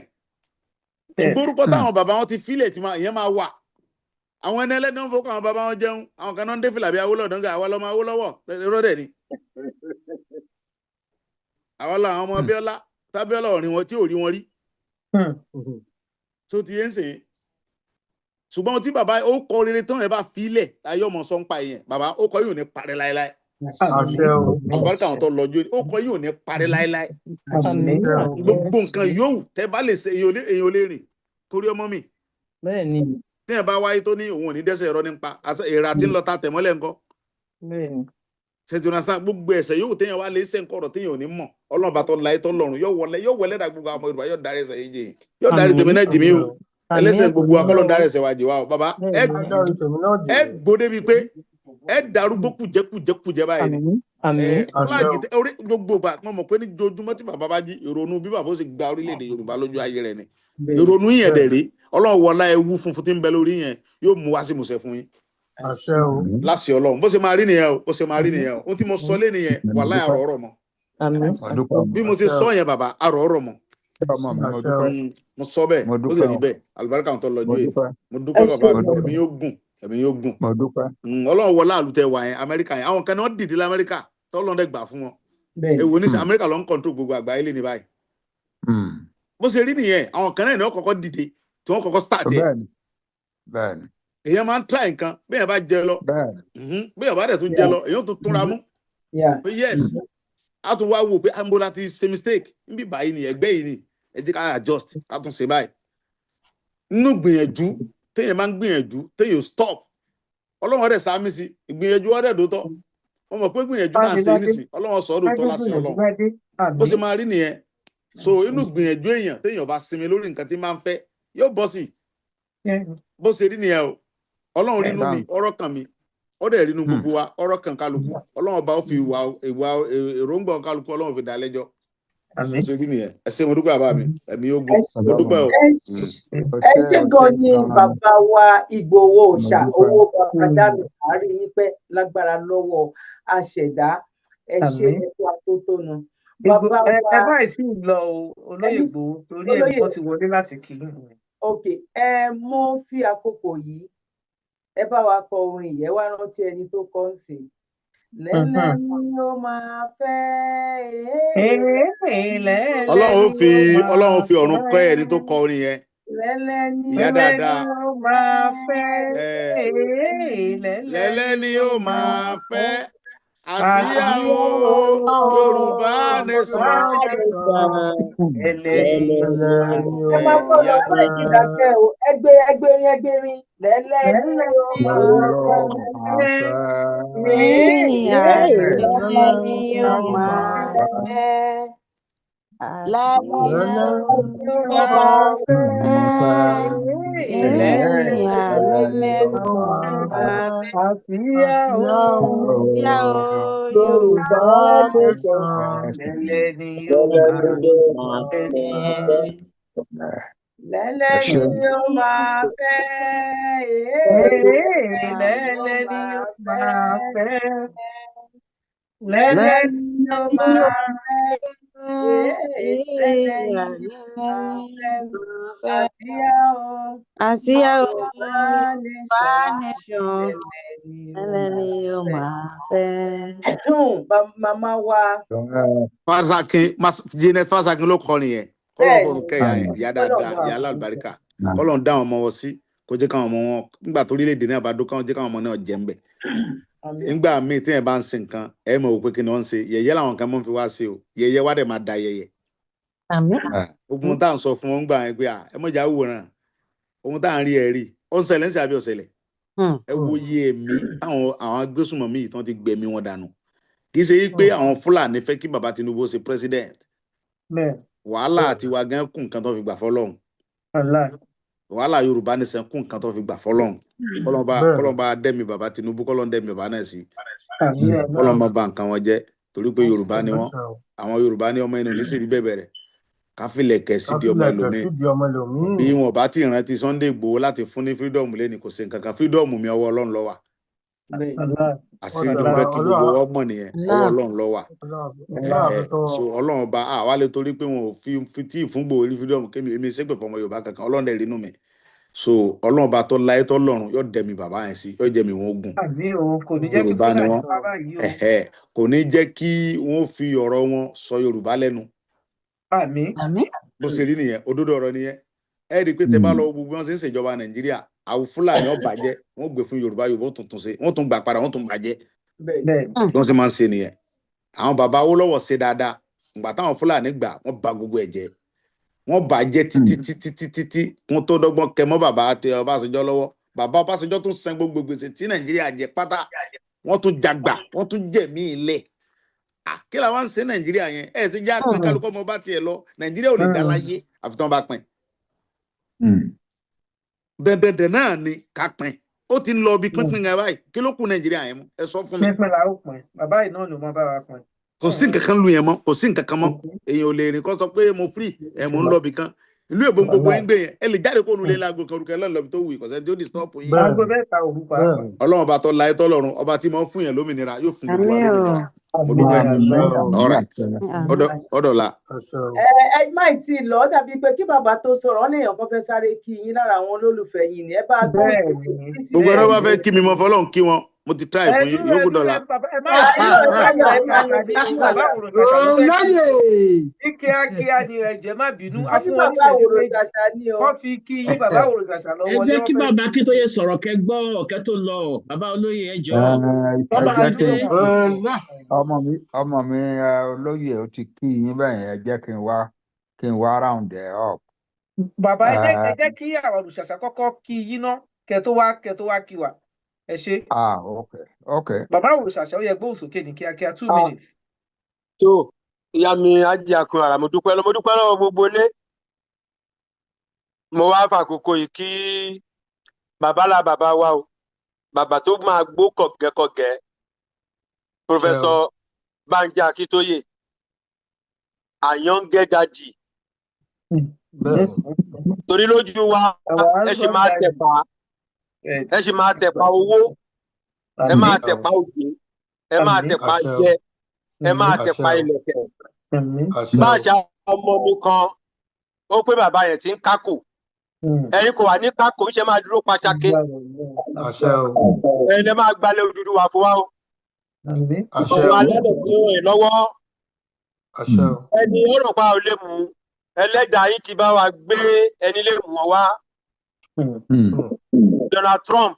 ìgbórúkọ táwọn bàbá wọn ti fílẹ̀ tí ìyẹn máa wà àwọn ẹni ẹlẹ́ni wọn fọwọ́ àwọn bàbá wọn jẹun àwọn kan náà ń dé fìlà bí Awólọ́wọ̀ dánga àwa lọ́mọ Awólọ́wọ̀ rọ́dẹ̀ ni àwa lọ àwọn ọmọ Abíọ́lá tábíọ́lá ọ̀rìn wọn tí ò rí wọn rí tó ti yé ń sìn ṣùgbọ́n tí bàbá ó kọ rere tán ẹ bá fílẹ̀ ayé ọmọ sọ́npa yẹn bàbá ó kọ yóò ní parẹ́ láéláé àlùbáríkà àwọn tó lọ́jọ́ ó kọ yóò ní parẹ́ láéláé gbogbo nǹkan yòówù tẹ́ bá lè ṣe èèyàn ò lè rìn torí ọmọ mi tí ẹ bá wáyé tó ní òun ò ní dẹ́ṣẹ̀ ẹ̀rọ nípa èèrà tí ń lọ ta tẹ̀mọ́lẹ̀ ńkọ́ ṣètìlọ́sán gbogbo ẹ̀ṣẹ̀ yòówù téèyàn wá lè ṣe nǹkan ọ̀rọ̀ téèyàn ò ní mọ̀ Ọlọ́run bá tó láyé tó lọ́run yóò wọlé dà gbogbo àwọn Yorùbá yóò darí ẹ̀ṣẹ̀ yìí jẹ́ yóò darí tèmi náà jì mí o ẹlẹ́ṣẹ̀ gbogbo akọ́lọ́n darí ẹ̀ṣẹ̀ wa jì wá o bàbá ẹ gbódé bíi pé ẹ darúgbó kùjẹ́kùjẹ́ báyìí ni fúláàgì orí gbogbo gbà mo mọ̀ pé ní jojúmọ́ tí bàbá bá jí ìrònú bí bàbá ó sì gba orílẹ̀-èdè Yorùbá lójú ayé rẹ̀ ni ìrònú yẹn dẹ̀ rí Ọlọ́run wọlá ewu funfun tí ń bẹ lórí yẹn yóò mú wá sí musẹ̀ fún yín láṣẹ Ọlọ́run bó ṣe máa rí nìyẹn o bó ṣe máa rí nìyẹn o ohun tí mo sọ lé nìyẹn wàláhì àrọ̀ ọ̀rọ̀ mọ́ bí mo ti sọ yẹn bàbá àrọ̀ ọ̀rọ̀ mọ́ mo sọ bẹ́ẹ̀ ó sì rí bẹ́ẹ̀ àlùbáríkà àwọn tó lọ́jọ́ yìí mo dúpẹ́ bàbá ẹ̀mí yóò gùn Ọlọ́run wọlá àlùtẹ̀ wà yẹn Amẹ́ríkà yẹn àwọn kan náà dìde lamẹ́ríkà tọ́lọ́run dẹ̀ gbà fún wọn èwo ní Amẹ́ríkà ló ń kọ́ńtró gbogbo àgbáyé lé ní báyìí bó ṣe rí nìyẹn àwọn kan náà ní wọ́n kọ́kọ́ dìde tí wọ́n kọ́kọ́ start ẹ̀ èèyàn máa ń try nǹkan bí èèyàn bá jẹ lọ bí èèyàn bá dẹ̀ tún jẹ lọ èèyàn tún túnra mú yes a tún wá wò pé ambola ti ṣe mistake níbi báyìí ni ẹgbẹ́ yìí ni ẹ jẹ́ ká adjust ká tún ṣe báyìí nínú gbìyànjú téèyàn máa ń gbìyànjú téèyàn stop Ọlọ́run rẹ̀ sáámi sí ìgbìyànjú ọ̀rẹ́ dòótọ́ wọ́n mọ̀ pé gbìyànjú náà ṣe nísìn Ọlọ́run sọ dòótọ́ láti Ọlọ́run bó ṣe máa rí nìyẹn so inú gbìyànjú èèyàn téèyàn bá sinmi lórí nǹkan tí máa ń fẹ́ yóò bọ́ sí bó ṣe rí nìyẹn o Ọlọ́run rínú mi ọ̀rọ̀ kan mi ó dẹ̀ rínú gbogbo wa ọ̀rọ̀ kan kálukú Ọlọ́run bá ó fi ìwà èròǹgbà kálukú Ọlọ́run fi dá lẹ́jọ́ ṣe rí nìyẹn ẹ ṣé mo dúpẹ́ bàbá mi ẹ̀mí yóò gùn mo dúpẹ́ o. ẹ ṣé gan ni bàbá wa Ìgbòho Òòṣà owó bàbá dámì àárín yín pẹ́ lágbára lọ́wọ́ àṣẹ̀dá ẹ ṣé ẹ̀kọ́ àtótónu. bàbá wa ẹ báyìí sì lọ olóyè Ìgbòho torí ẹnìkan ti wọlé láti kí i. ok mo fi àkókò yìí ẹ bá wa kọ orin yẹn wá rántí ẹni tó kọ ń sìn lẹ́lẹ́ ni ó máa fẹ́ Ọlọ́run fi ọ̀run kọ́ ẹni tó kọ orin yẹn lẹ́lẹ́ ni ó máa fẹ́ lẹ́lẹ́ ni ó máa fẹ́ àsíá Yorùbá nation ẹ máa fọlọ ọmọ ìdídàkẹ́ o ẹgbẹ́rin lẹ́lẹ́ ni ó máa fẹ́ Màmá wa. Janet Fasakin ló kọrin yẹn. Kọ́lọ́n fọ̀run kẹ́yà yẹn, ìyá dáadáa, ìyá alábàríkà. Kọ́lọ́n dá àwọn ọmọ wọn sí, kó jẹ́ káwọn ọmọ wọn, nígbà tó orílẹ̀-èdè náà bá dún káwọn jẹ́ káwọn ọmọ náà jẹ́ ń bẹ̀. Nígbà míì tí ẹ̀ bá ń ṣe nǹkan, ẹ mọ̀ pé kí ni wọ́n ń ṣe, yẹ̀yẹ́ làwọn kan mọ́ fi wá sí o, yẹ̀yẹ́ wá dẹ̀ máa da yẹ̀yẹ́. Gbogbo ohun tá à ń sọ fún wọn gbà yẹn pé ẹ mọ̀ jà wòran, ohun tá à ń rí ẹ rí, ó ń ṣẹlẹ̀ ń ṣe àbí ọ̀ṣẹlẹ̀. Ẹ wo iye ẹ̀mí táwọn agbésùnmọ̀mí yìí tán ti gbẹ̀mí wọn dànù. Kì í ṣe yí pé àwọn Fúlàní fẹ́ kí bàbá Tinubu ṣe president. Wàhálà àti wa gan kún nǹkan tó fi gbà fọ́lọ́run. Wàhálà Yorùbá nìṣẹ́ kún nǹkan tó fi gbà fọ́lọ́run. Kọ́lọ́n bá dẹ́mi bàbá Tinubu, kọ́lọ́n dẹ́mi bàbá náà sí. Kọ́lọ́n bá ba nǹkan wọn jẹ́ torí pé Yorùbá ni wọ́n. Àwọn Yorùbá ní ọmọ inú ní sì rí bẹ̀bẹ̀rẹ̀. Káfílẹ̀ kẹ̀sí di ọmọ ẹlòmíì. Bí wọn bá ti rántí Sunday Igboho láti fún ní freedom lẹ́ni kò sí nǹkan kan, freedom mi ọwọ́ Ọlọ́run ló wà. Àṣírí tí mo fẹ́ kí gbogbo wọn mọ̀ nìyẹn, ọwọ́ Ọlọ́run ló wà. So Ọlọ́run bá àwa lè torí pé wọn ò fi tí ìfúngbò ní freedom kémi èmi ṣépè fọmọ Yorùbá kankan, Ọlọ́run dẹ̀ rínú mi. So Ọlọ́run bá tó láyé tó lọ́run yóò dẹ̀mi bàbá yẹn sí, yóò jẹ́ mi wọn ogun. Yorùbá ni wọn kò ní jẹ́ kí wọ́n fi ọ̀rọ̀ wọn sọ Yorùbá lẹ́nu. Bó ṣe rí nìyẹn, òdodo ọ̀rọ̀ nìyẹn. Ẹ rí i pé tẹ bá lọ gbogbo wọn ṣe ń ṣèjọba Nàìjíríà, àwọn Fúlàní ó bàjẹ́, wọ́n gbé fún Yorùbá tuntun ṣe, wọ́n tún gbà padà, wọ́n tún bàjẹ́. Wọ́n sì máa ń ṣe nìyẹn. Àwọn bàbá Awólọ́wọ̀ ṣe dáadáa, ìgbà táwọn Fúlàní gbà wọ́n bà gbogbo ẹ̀ jẹ́. Wọ́n bàjẹ́ títí wọ́n tó dọ́gbọ́n kẹ mọ́ bàbá Ọbásanjọ́ lọ́wọ́. Bàbá Ọbásanjọ́ tún san gbogbo gbèsè tí Nàìjíríà jẹ pátá. Wọ́n tún jagbà, wọ́n tún jẹ̀mí ilẹ̀. Kí la wá ń ṣe Nàìjíríà yẹn? Ẹ ṣe já pín kálukọ́ ọmọ bá tiẹ̀ lọ. Nàìjíríà ò lè dá láyé àfi tí wọ́n bá pín. Dẹ̀dẹ̀dẹ̀ náà ni ká pín. Ó ti ń lọ bí pínpín yẹn báyìí. Kí ló kù Nàìjíríà yẹn mọ́? Ẹ sọ fún mi. Pínpín la ó pín. Bàbá yìí náà ló máa bá wa pín. Kò sí nǹkan kan lu yẹn mọ́, kò sí nǹkan kan mọ́. Èèyàn ò lè rìn kó sọ pé mo free, mo ń lọ bì kan. Ìlú èbó gbogbo yín gbé yẹn, ẹ lè jáde kó nulẹ̀ láago kan orúkọ ẹlọ́run lọ́bi tó wù ìkọ̀sẹ́ tí ó di stop yín. Aago mẹ́ta òru pàápàá. Ọlọ́run bá tọ́ láyé tọ́lọ́run, ọba tí mo ń fún yẹn lómìnira yóò fún gbogbo wa lómìnira. Mo dúpẹ́. All right. Ọ̀dọ̀la. Ẹ má tí ì lọ dàbí pé kí bàbá tó sọ̀rọ̀ léèyàn kan fẹ́ sáré kí yín lára àwọn olólùfẹ́ yìí ni ẹ bá gbọ́. Gbogbo ẹni bá fẹ́ kí mi mọ fọlọ́run kí wọn, mo ti try fún yín, yókù dọ̀la. Ní kíákíá ni ẹ̀jẹ̀ má bínú, a fún wọn ní ìṣẹ́jú méjì. Wọ́n fi kí yín bàbá Òròṣàṣà lọ́wọ́. Ẹ jẹ́ kí bàbá Akíntóyè sọ̀rọ̀ kẹ́ gbọ́ ọ̀kẹ́ tó lọ, bàbá olóyè ẹ jọ̀ọ́. Ọmọ mi olóyè ó ti kí yín bẹ́ẹ̀ ẹ jẹ́ kí n wá round ẹ̀ up. Bàbá ẹ jẹ́ kí àwọn Òròṣàṣà kọ́kọ́ kí yín ná kẹ́ tó wá kí wa. Ẹ ṣe. Okay. Bàbá Òròṣàṣà ó yẹ gbóhùn sókè ní kíákíá 2 minutes. Tó ìyá mi ajé àkùnrà mo dúpẹ́ lọ́wọ́ gbogbo ilé. Mo wá fàkókò yìí kí bàbá wa o, bàbá tó máa gbó kọ̀gẹ́kọ̀gẹ́, Professor Banji Akíntóyè, àyàngẹ́ dadi. Torí lójú wa ẹ ṣì máa tẹ̀pá. Ẹ ṣì máa tẹ̀pá owó, ẹ máa tẹ̀pá òjò, ẹ máa tẹ̀pá jẹ, ẹ máa tẹ̀pá ilẹ̀kẹ̀. Bá a ṣe ọmọ mi kan, ó pé bàbá yẹn ti ń kákò. Ẹ̀yin kò wà ní kákò, ṣe máa dúró paṣáké. Ẹ̀yin lè máa gbalẹ̀ Odùduwà fún wa o. Òun alẹ́lẹ̀ fún ẹ̀ lọ́wọ́. Ẹni ọ̀rọ̀ pa ò lè mú. Ẹlẹ́dàá yìí ti bá wa gbé ẹni lè mú ọ wá. Donald Trump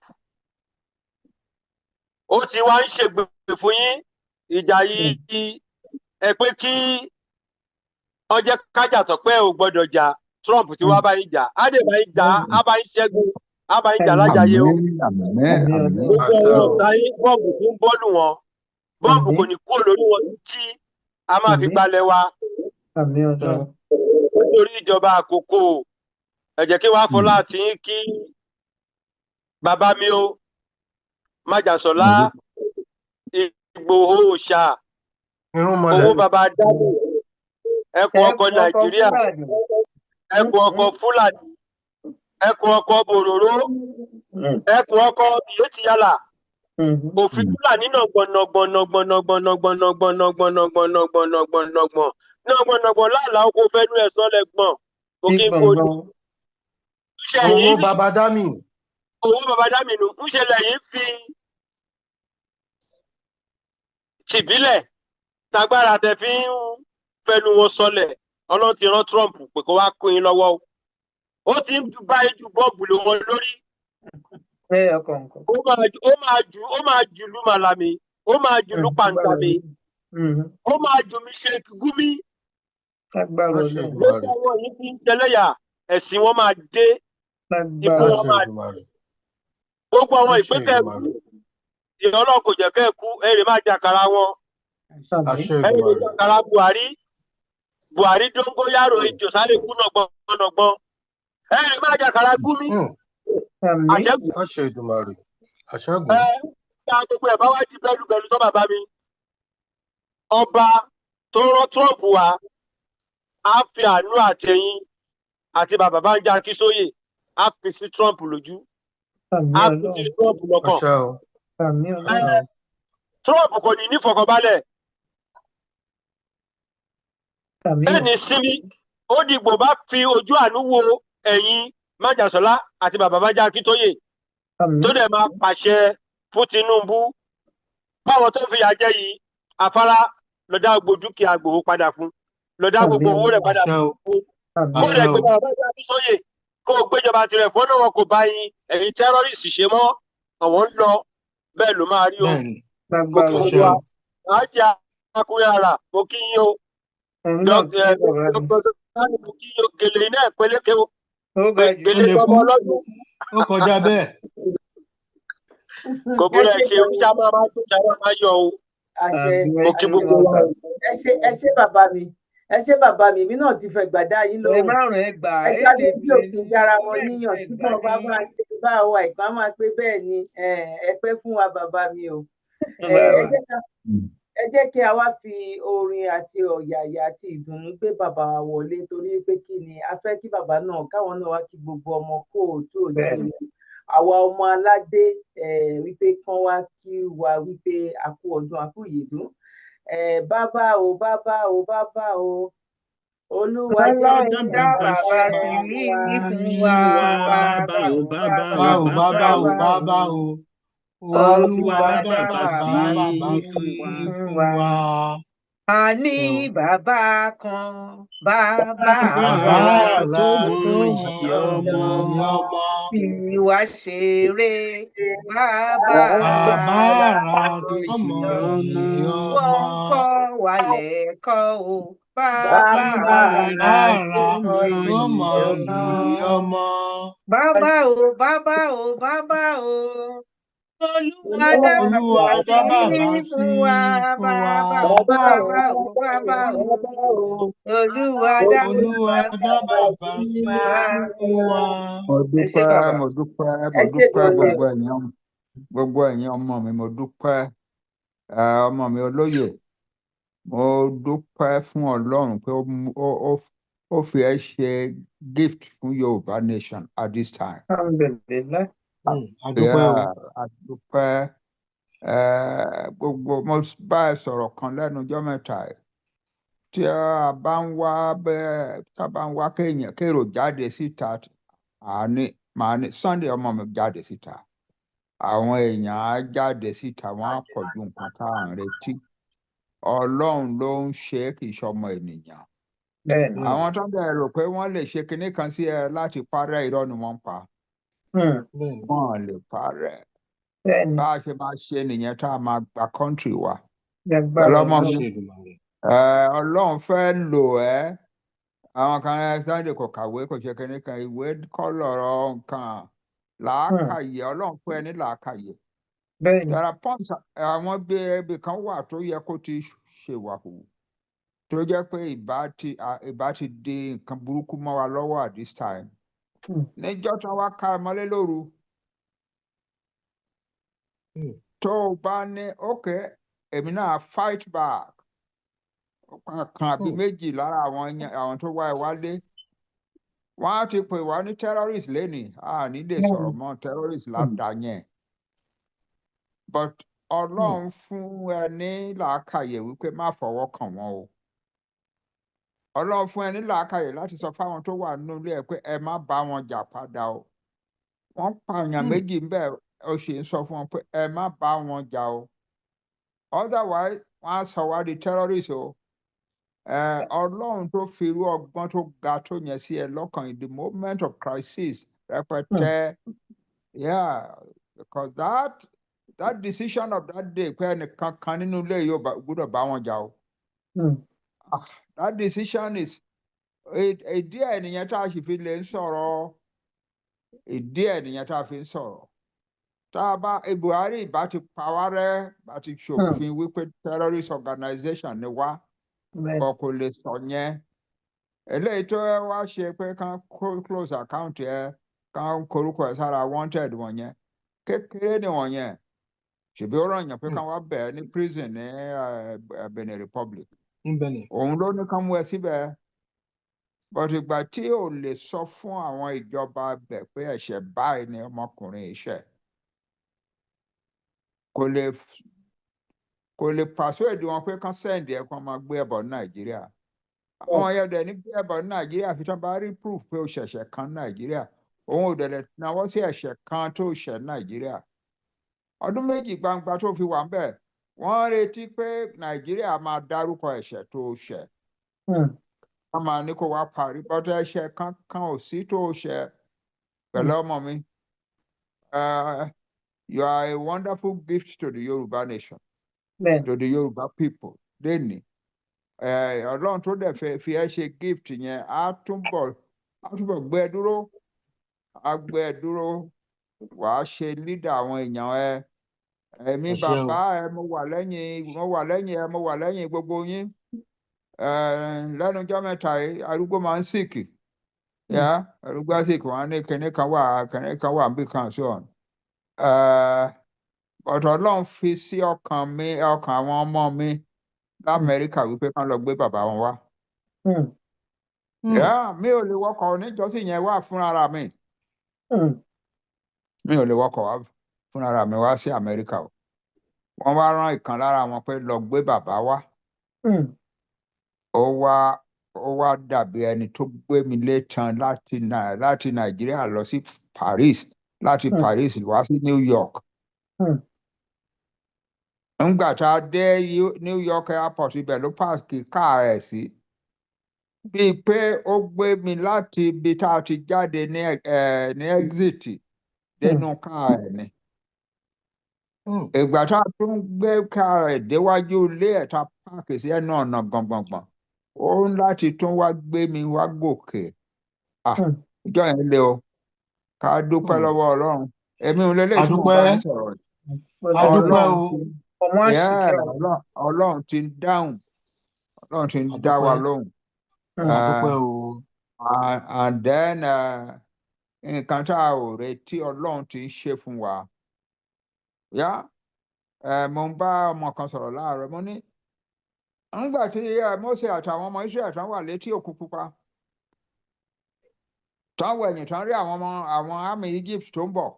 ó ti wá ń ṣègbè fún yín ìjà yìí ẹ pé kí ọjọ́ kájà tó pé ò gbọ́dọ̀ jà. Trump ti wá bá yín jà, á dé bá yín jà, á bá yín ṣẹ́gun, á bá yín jà lájàyé o. Gbogbo ọ̀rọ̀ ọ̀tá yín bọ́ọ̀bù tó ń bọ́ọ̀lù wọn, bọ́ọ̀bù kò ní kúrò lórí wọn títí a máa fi gbalẹ̀ wa. nítorí ìjọba àkókò ẹ jẹ́ kí wàá fọlá tí ń kí bàbá mi o Májàsọ́lá Ìgbòho Òòṣà owó bàbá dábò ẹkùn ọkọ̀ Nàìjíríà ẹkùn ọkọ̀ Fúlàní ẹkùn ọkọ̀ Bòròró ẹkùn ọkọ̀ Ìyétìyálà òfin Fúlàní náà gbọ̀nàgbọ̀n láàlá oko fẹ́nu ẹ̀sán lẹ́gbọ̀n òkè ìkòdù. owó bàbá dámì nù ń ṣẹlẹ̀ yìí fi tìbílẹ̀ tagbára tẹ fi ń fẹnu wọn sọlẹ̀ Ọlọ́run ti rán Trump pé kó wá kó yín lọ́wọ́ ó ti ń bá ijú bọ́ọ̀bù lé wọn lórí. ó máa jùlú màlàmí ó máa jùlú pàǹtàmí ó máa jùmí Sheikh Gumi. gbogbo àwọn yìí ti ń tẹlẹ́yà ẹ̀sìn wọn máa dé ipò wọn máa dé. gbogbo àwọn ìpínkẹ́ ìyọ́nà kò jẹ́ kẹ́ kú èrè máa jàkàrà wọn. èrè máa jàkàrà Buhari dóngóyàrò ìjò sáré kú nàgbọ́n. èrè máa jàkàrà Gumi. àṣẹ́gun. gbogbo ẹ̀ bá wá di bẹ́lúbẹ́lú tó bàbá mi. ọba tó rán Trump wá á fi àánú àtẹ̀yìn àti bàbá Bánjí Akíntóyè á fi sí Trump lójú á fi sí Trump lọ́kàn. Trump kò ní nífọ̀kànbalẹ̀ bẹ́ẹ̀ ni sinmi ó dìgbò bá fi ojú àánú wo ẹ̀yìn Májàsọ́lá àti bàbá Bánjí Akíntóyè tó dẹ̀ máa pàṣẹ fún Tinubu báwọn tó fi yà jẹ yìí afárá lọ́dá gbogbo dúkìá Ìgbòho padà fún lọ́dá gbogbo owó rẹ̀ padà fún kó rẹ̀ gbé bàbá Bánjí Akíntóyè kó gbéjọba tirẹ̀ fún náà wọn kò bá yín ẹ̀yin tẹ́rọ́rìsì ṣe mọ́ àwọn ń lọ bẹ́ẹ̀ ló máa rí o. mo kí wọn wá láti akúrẹ́ ara mo kí yín o. Dr. Sani mo kí yín o gèlè iná ìpélékè o. gèlè tọmọ ọlọ́dún. ó kọjá bẹ́ẹ̀. kò bóyá ṣe oníṣẹ́ máa tó ṣàwọn máa yọ o. mo kí gbogbo wa. ẹ ṣé bàbá mi ẹ ṣé bàbá mi èmi náà ti fẹ́ gbàdá yín lọ́wọ́. ẹja ló bí òkè dára wọn níyàn tí wọn bá máa ṣe bá wa ìpá máa pé bẹ́ẹ̀ ni ẹ pẹ́ fún wa bàbá mi o. ẹ jẹ́ kí a wá fi orin àti ọ̀yàyà àti ìdùnnú gbé bàbá wa wọlé torí pé kí ni a fẹ́ kí bàbá náà káwọn náà wá kí gbogbo ọmọ kóòtù òjì àwa ọmọ aládé wípé kán wá kí wa wípé a kú ọdún a kú ìyèdún. Bàbá o bàbá o bàbá o Olúwa jẹ́ dá bàbá sí rí fún wa bàbá o bàbá o bàbá o bàbá o Olúwa dá bàbá sí fún wa. A ní bàbá kan bàbá tó mọ iyì ọmọ fi wá ṣeré bàbá tó mọ iyì ọmọ wọ́n kọ́ wa lẹ́kọ̀ọ́ o bàbá tó mọ iyì ọmọ. Bàbá o bàbá o bàbá o Olúwa dá bàbá sí fún wa bàbá o bàbá o bàbá o Olúwa dá bàbá sí fún wa. mo dúpẹ́ gbogbo ẹ̀yin ọmọ mi mo dúpẹ́ ọmọ mi olóyè mo dúpẹ́ fún Ọlọ́run pé ó fi ẹ́ ṣe gift fún Yorùbá nation at this time. Adúpẹ́ gbogbo mo bá ẹ sọ̀rọ̀ kan lẹ́nu ọjọ́ mẹ́ta tí a bá ń wá kéèrò jáde síta màá ní Sunday ọmọ mi jáde síta àwọn èèyàn á jáde síta wọn á pọ̀ ju nǹkan tá à ń retí Ọlọ́run ló ń ṣe é kì í ṣọmọ ènìyàn àwọn tó ń bẹ̀rẹ̀ rò pé wọ́n lè ṣe kinní kan sí ẹ láti parẹ́ irọ́ ni wọ́n ń pa wọ́n lè parẹ́ bá a ṣe máa ṣe nìyẹn tá a máa gba kọ́ńtì wa ọlọ́mọ mi Ọlọ́run fẹ́ lò ẹ́ àwọn kan Sunday kò kàwé kò ṣe kinní kan ìwé kọ́ lọ̀rọ̀ nǹkan làákàyè Ọlọ́run fún ẹ ní làákàyè dára pọ́ǹsì àwọn ibì kan wà tó yẹ kó ti ṣèwàhù tó jẹ́ pé ìbá ti di nǹkan burúkú mọ́ wa lọ́wọ́ at this time. Níjọ́ tí wọ́n ká ẹ mọ́lé lóru tó o bá ní okay èmi náà fight back kan àbí méjì lára àwọn tó wá ẹ wálé wọ́n á ti pè wá ní terrorist lénìí a ní lè sọ̀rọ̀ mọ́ terrorist ládàá yẹn but Ọlọ́run fún ẹ ní làákàyè wípé má fọwọ́ kàn wọ́n o Ọlọ́run fún ẹ ní làákàyè láti sọ fáwọn tó wà nínú ilé ẹ pé ẹ má bá wọn jà padà o wọ́n pààyàn méjì ń bẹ ó sì ń sọ fún wọn pé ẹ má bá wọn jà o otherwise wọ́n á sọ wá di terrorist o Ọlọ́run tó fi irú ọgbọ́n tó ga tó yẹn sí ẹ lọ́kàn in the moment of crisis rẹpẹtẹ yeah because that decision of that day pé ẹnìkan kan nínú ilé yóò gbọ́dọ̀ bá wọn jà o that decision is ìdí ẹ̀ nìyẹn tá a sì fi lè ń sọ̀rọ̀ ìdí ẹ̀ nìyẹn tá a fi ń sọ̀rọ̀ tá a bá Buhari ìbá ti pa wá rẹ́ bá ti ṣòfin wípé terrorist organization ni wá bọ́ kò lè sọ yẹn eléyìí tó wá ṣe pé kán close account ẹ kán korúkọ ẹ sára wanted wọ̀nyẹn kékeré ni wọ̀nyẹn ṣèbí ó ràn yàn pé kán wá bẹ̀ ní prison ní Benin Republic òun ló ní kán mú ẹ síbẹ̀ but ìgbà tí ò lè sọ fún àwọn ìjọba bẹ̀ pé ẹ̀ṣẹ̀ báyìí ni ọmọkùnrin iṣẹ́ kò lè persuade wọn pé kán send ẹ kán máa gbé ẹbọ ní Nàìjíríà àwọn yẹn dẹ̀ ní gbé ẹbọ ní Nàìjíríà fi tán bá rí proof pé ó ṣẹ̀ṣẹ̀ kan Nàìjíríà òun ò dẹ̀ lè náwó sí ẹ̀ṣẹ̀ kan tó ṣẹ̀ Nàìjíríà ọdún méjì gbangba tó fi wà ń bẹ̀ wọ́n retí pé Nàìjíríà máa dárúkọ ẹ̀ṣẹ̀ tó ṣẹ̀ wọ́n máa ní kó wá parí bọ́tọ̀ ẹ̀ṣẹ̀ kankan ò sí tó ṣẹ̀ pẹ̀lú ọmọ mi you are a wonderful gift to the Yoruba nation to the Yoruba people lẹ́nìí Ọlọ́run tó dẹ̀ fi ẹ́ ṣe gift yẹn á túbọ̀ gbé ẹ dúró á gbé ẹ dúró wàá ṣe leader àwọn èèyàn ẹ èmi bàbá ẹ mo wà lẹ́yìn gbogbo yín lẹ́nu ọjọ́ mẹ́ta yìí arúgbó máa ń sìkì arúgbó sìkì wọn ní kinní kan wà níbì kan sí ọ̀nà ọ̀dọ̀ Ọlọ́run fi sí ọkàn àwọn ọmọ mi l'Amẹ́ríkà wípé kán lọ gbé bàbá wọn wá mi ò lè wọkọ̀ oníjọ́sìn yẹn wá fúnra mi mi ò lè wọkọ̀ wá fúnra mi wá sí Amẹ́ríkà o wọ́n wá rán ìkan lára wọn pé lọ gbé bàbá wá ó wá dàbí ẹni tó gbé mi létan láti Nàìjíríà lọ sí Paris láti Paris wá sí New York ńgbà tá a dé New York airport ibẹ̀ ló pààkì káà ẹ̀ sí bíi pé ó gbé mi láti ibi tá a ti jáde ní exit dénú káà ẹ̀ ni ìgbà tá a tún gbé káà ẹ̀ déwájú ilé ẹ̀ tá a pààkì sí ẹnu ọ̀nà gbọ̀ngbọ̀ngbọ̀n ó ń láti tún wá gbé mi wá gòkè ìjọ yẹn lé o ká dúpẹ́ lọ́wọ́ Ọlọ́run èmi ò lélẹ̀ tí mo bá ń sọ̀rọ̀ Ọlọ́run ti ń dáhùn Ọlọ́run ti ń dá wa lóhùn and then nǹkan tá a ò retí Ọlọ́run ti ń ṣe fún wa mo ń bá ọmọ kan sọ̀rọ̀ láàárọ̀ mo ní nígbà tí Mósè àtàwọn ọmọ Ísírẹ́lì tán wà létí Òkun Pupa tán wọ ẹ̀yìn tán rí àwọn army Egypt tó ń bọ̀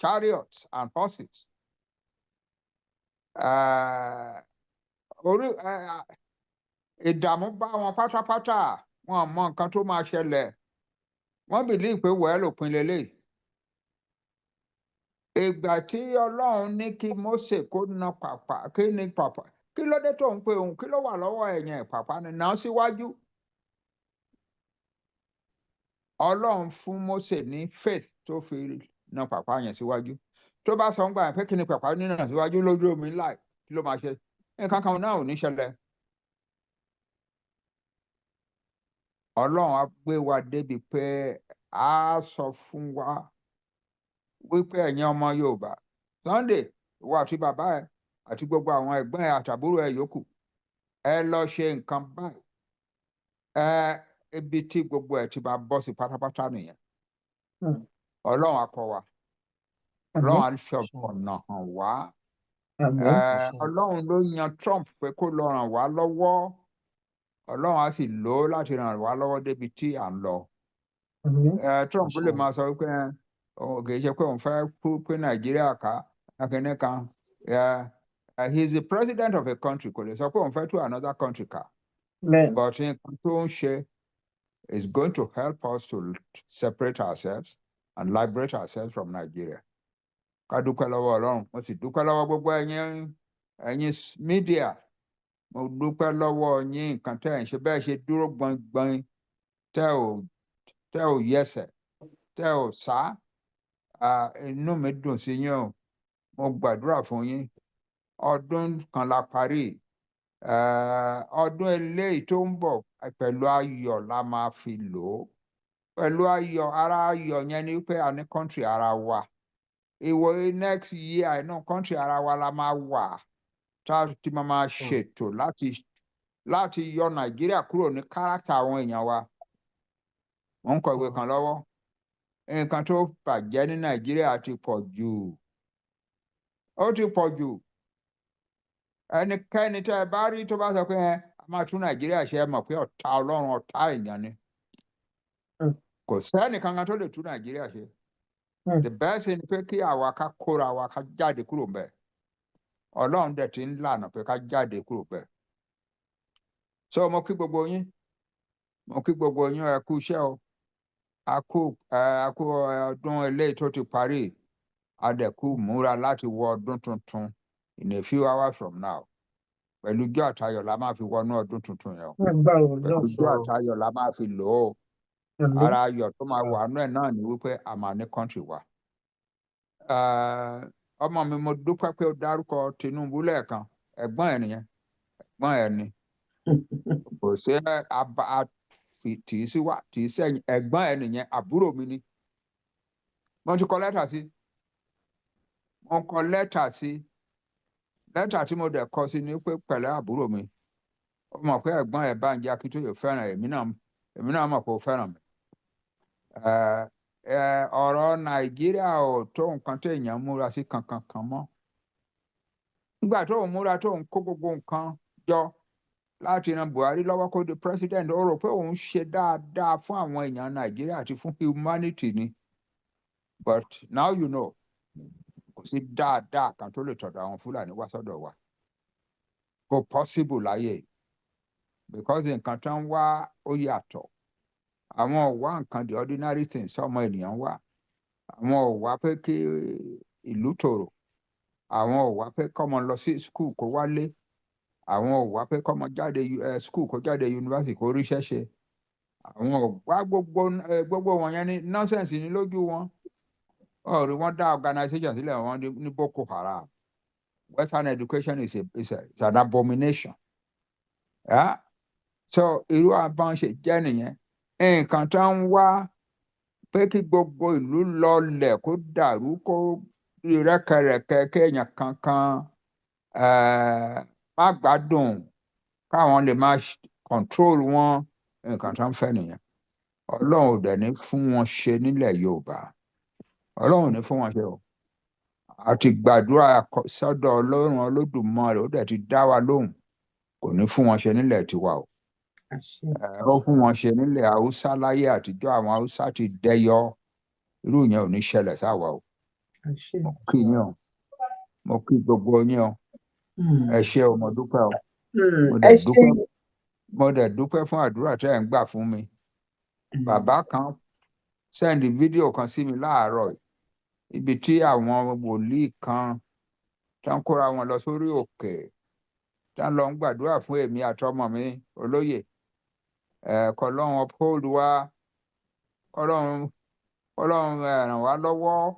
chariots and horses ìdààmú bá wọn pátápátá wọn mọ nǹkan tó máa ṣẹlẹ̀ wọ́n believe pé wẹ́ẹ́ lòpin lélẹ̀ ìgbà tí Ọlọ́run ní kí Mósè kó na pàpà kí ló dé tó ń pe òun kí ló wà lọ́wọ́ ẹ̀yìn pàpà ni náà síwájú Ọlọ́run fún Mósè ní faith tó fi na pàpà yẹn síwájú tó bá sọ ń gbà pé kí ni pàpà nínú síwájú lójú omi láì kí ló máa ṣe nǹkan kan náà ò ní ṣẹlẹ̀ Ọlọ́run á gbé wa débi pé a sọ fún wa wípé ẹ̀yin ọmọ Yorùbá Sunday ìwọ àti bàbá ẹ àti gbogbo àwọn ẹ̀gbọ́n ẹ àtàbúrò ẹ yòókù ẹ lọ ṣe nǹkan báyìí ibi tí gbogbo ẹ̀ ti máa bọ́ sí pátápátá nìyẹn. Ọlọ́run á kọ́ wa, Ọlọ́run á ṣe ọ̀nà hàn wá. Ọlọ́run ló yan Trump pé kó lọ ràn wá lọ́wọ́, Ọlọ́run á sì lò ó láti ràn wá lọ́wọ́ débi tí à ń lọ. Trump lè máa sọ pé kì í ṣe pé òun fẹ́ pé Nàìjíríà ká akẹ́ni kan. He is the president of a country, kò lè sọ pé òun fẹ́ tú another country ká. But nǹkan tó ń ṣe is going to help us to separate ourselves and liberate ourselves from Nigeria. Ká dúpẹ́ lọ́wọ́ Ọlọ́run, mo sì dúpẹ́ lọ́wọ́ gbogbo ẹ̀yin mídíà, mo dúpẹ́ lọ́wọ́ yín nǹkan tẹ́ ẹ̀ ń ṣe bẹ́ẹ̀ ṣe dúró gbọ̀ngbọ̀n tẹ́ ò yẹsẹ̀ tẹ́ ò sá. Inú mi dùn sí yín o, mo gbàdúrà fún yín. Ọdún kan la parí, ọdún eléyìí tó ń bọ̀ pẹ̀lú ayọ̀ la máa fi lò ó. Pẹ̀lú ayọ̀, ara ayọ̀ yẹn ni pé a ní kọ́ńtì ara wa. Ìwọ next year inú kọ́ńtì ara wa la máa wà tá a ti máa ṣètò láti yọ Nàìjíríà kúrò ní káràkítà àwọn èèyàn wa. Mo ń kọ ìwé kan lọ́wọ́. Nǹkan tó bàjẹ́ ní Nàìjíríà ti pọ̀ jù. Ó ti pọ̀ jù. Ẹnikẹ́ni tẹ́ ẹ bá rí tó bá sọ pé a máa tún Nàìjíríà ṣe, ẹ mọ̀ pé ọ̀tá Ọlọ́run, ọ̀tá èèyàn ni. Kò sẹ́ni kankan tó lè tún Nàìjíríà ṣe. The best thing pé kí àwa ká kóra wa ká jáde kúrò ńbẹ̀. Ọlọ́run dẹ̀ ti ń lànà pé ká jáde kúrò ńbẹ̀. So mo kí gbogbo yín, ẹ kú iṣẹ́ o. A kú ọdún eléyìí tó ti parí, a dẹ̀ kú múra láti wọ ọdún tuntun in a few hours from now. Pẹ̀lú ijó àtayọ̀ la máa fi wọnú ọdún tuntun yẹn o. Pẹ̀lú ijó àtayọ̀ la máa fi lò ó. Ara ayọ̀ tó máa wà nú ẹ̀ náà ni wípé a máa ní kọ́ńtì wa. Ọmọ mi, mo dúpẹ́ pé ó dárúkọ Tinubu lẹ́ẹ̀kan. Ẹ̀gbọ́n ẹ̀ nìyẹn, ẹ̀gbọ́n ẹ̀ ni. Kò sí tì í sí wá tì í sẹ́yìn, ẹ̀gbọ́n ẹ̀ nìyẹn, àbúrò mi ni. Mo ti kọ lẹ́tà sí. Lẹ́tà tí mo dẹ̀ kọ sí ni pé pẹ̀lẹ́ àbúrò mi. Ó mọ̀ pé ẹ̀gbọ́n ẹ̀ Bánjí Akíntóyè fẹ́ràn èmi náà mọ̀ pé ó fẹ́ràn mi. Ọ̀rọ̀ Nàìjíríà ò tó nǹkan tí èèyàn múra sí kankan mọ́. Nígbà tó ń múra tó ń kó gbogbo nǹkan jọ láti ran Buhari lọ́wọ́ kó di president, ó rò pé òun ṣe dáadáa fún àwọn èèyàn Nàìjíríà àti fún humanity ni. But now you know, kò sí dáadáa kan tó lè tọ̀dọ̀ àwọn Fúlàní wá sọ́dọ̀ wa. Kò possible láyé, because nǹkan tó ń wá ó yàtọ̀. Àwọn ò wá nǹkan the ordinary things ọmọ ènìyàn wá. Àwọn ò wá pé kí ìlú tòrò. Àwọn ò wá pé kọ́mọ lọ sí school kó wálé. Àwọn ò wá pé kọ́mọ jáde school kó jáde university kó ríṣẹ́ ṣe. Àwọn ò wá gbogbo wọn yẹn ní nonsense ní lójú wọn. Ọ̀rí wọ́n dá organization sílẹ̀ wọn ní Boko Haram. Western education is an abomination. So irú àbọ̀n ṣe jẹ́ nìyẹn. Nǹkan tó ń wá pé kí gbogbo ìlú lọlẹ̀ kó dàrú kó rẹ́kẹrẹ́kẹ́ kéèyàn kankan má gbádùn káwọn lè máa control wọn, nǹkan tó ń fẹ́ nìyẹn. Ọlọ́run ò dẹ̀ ní fún wọn ṣe nílẹ̀ Yorùbá. Ọlọ́run ò ní fún wọn ṣe o. A ti gbàdúrà sọ́dọ̀ Ọlọ́run Olódùmarè, ó dẹ̀ ti dá wa lóhùn. Kò ní fún wọn ṣe nílẹ̀ tiwa o. Ó fún wọn ṣe nílẹ̀ Haúsá láyé àtijọ́, àwọn Haúsá ti dẹyọ. Irú yẹn ò ní ṣẹlẹ̀ sáwa o. Mo kí yín o, mo kí gbogbo yín o. Ẹ ṣé o, mo dúpẹ́ o. Mo dẹ̀ dúpẹ́ fún àdúrà tẹ́ ẹ̀ ń gbà fún mi. Bàbá kan sẹ́ndì fídíò kan sí mi láàárọ̀ ibi tí àwọn wòlíì kan tó ń kóra wọn lọ sórí òkè tó ń lọ ń gbàdúrà fún èmi àtọmọ mi olóyè. Kọ́lọ́run uphold wa, Ọlọ́run ràn wá lọ́wọ́.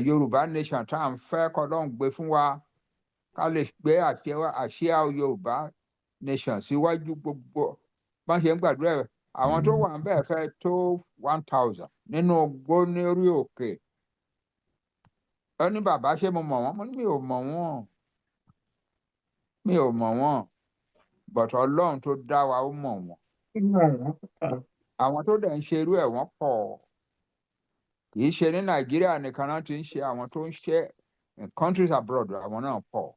Yorùbá nation tá à ń fẹ́ kọ́lọ́run gbé fún wa, ká lè gbé àsíá Yorùbá nation síwájú. Gbogbo bá ṣe ń gbàdúrà, àwọn tó wà ń bẹ́ẹ̀ fẹ́ tó 1000 nínú ogbó ní orí òkè. Ó ní bàbá ṣé mo mọ̀ wọ́n? Mo ní mi ò mọ̀ wọ́n. but Ọlọ́run tó dá wa ó mọ̀ wọ́n. Àwọn tó dẹ̀ ń ṣe irú ẹ̀ wọ́n pọ̀. Kì í ṣe ní Nàìjíríà nìkan náà ti ń ṣe, àwọn tó ń ṣe in countries abroad àwọn náà pọ̀.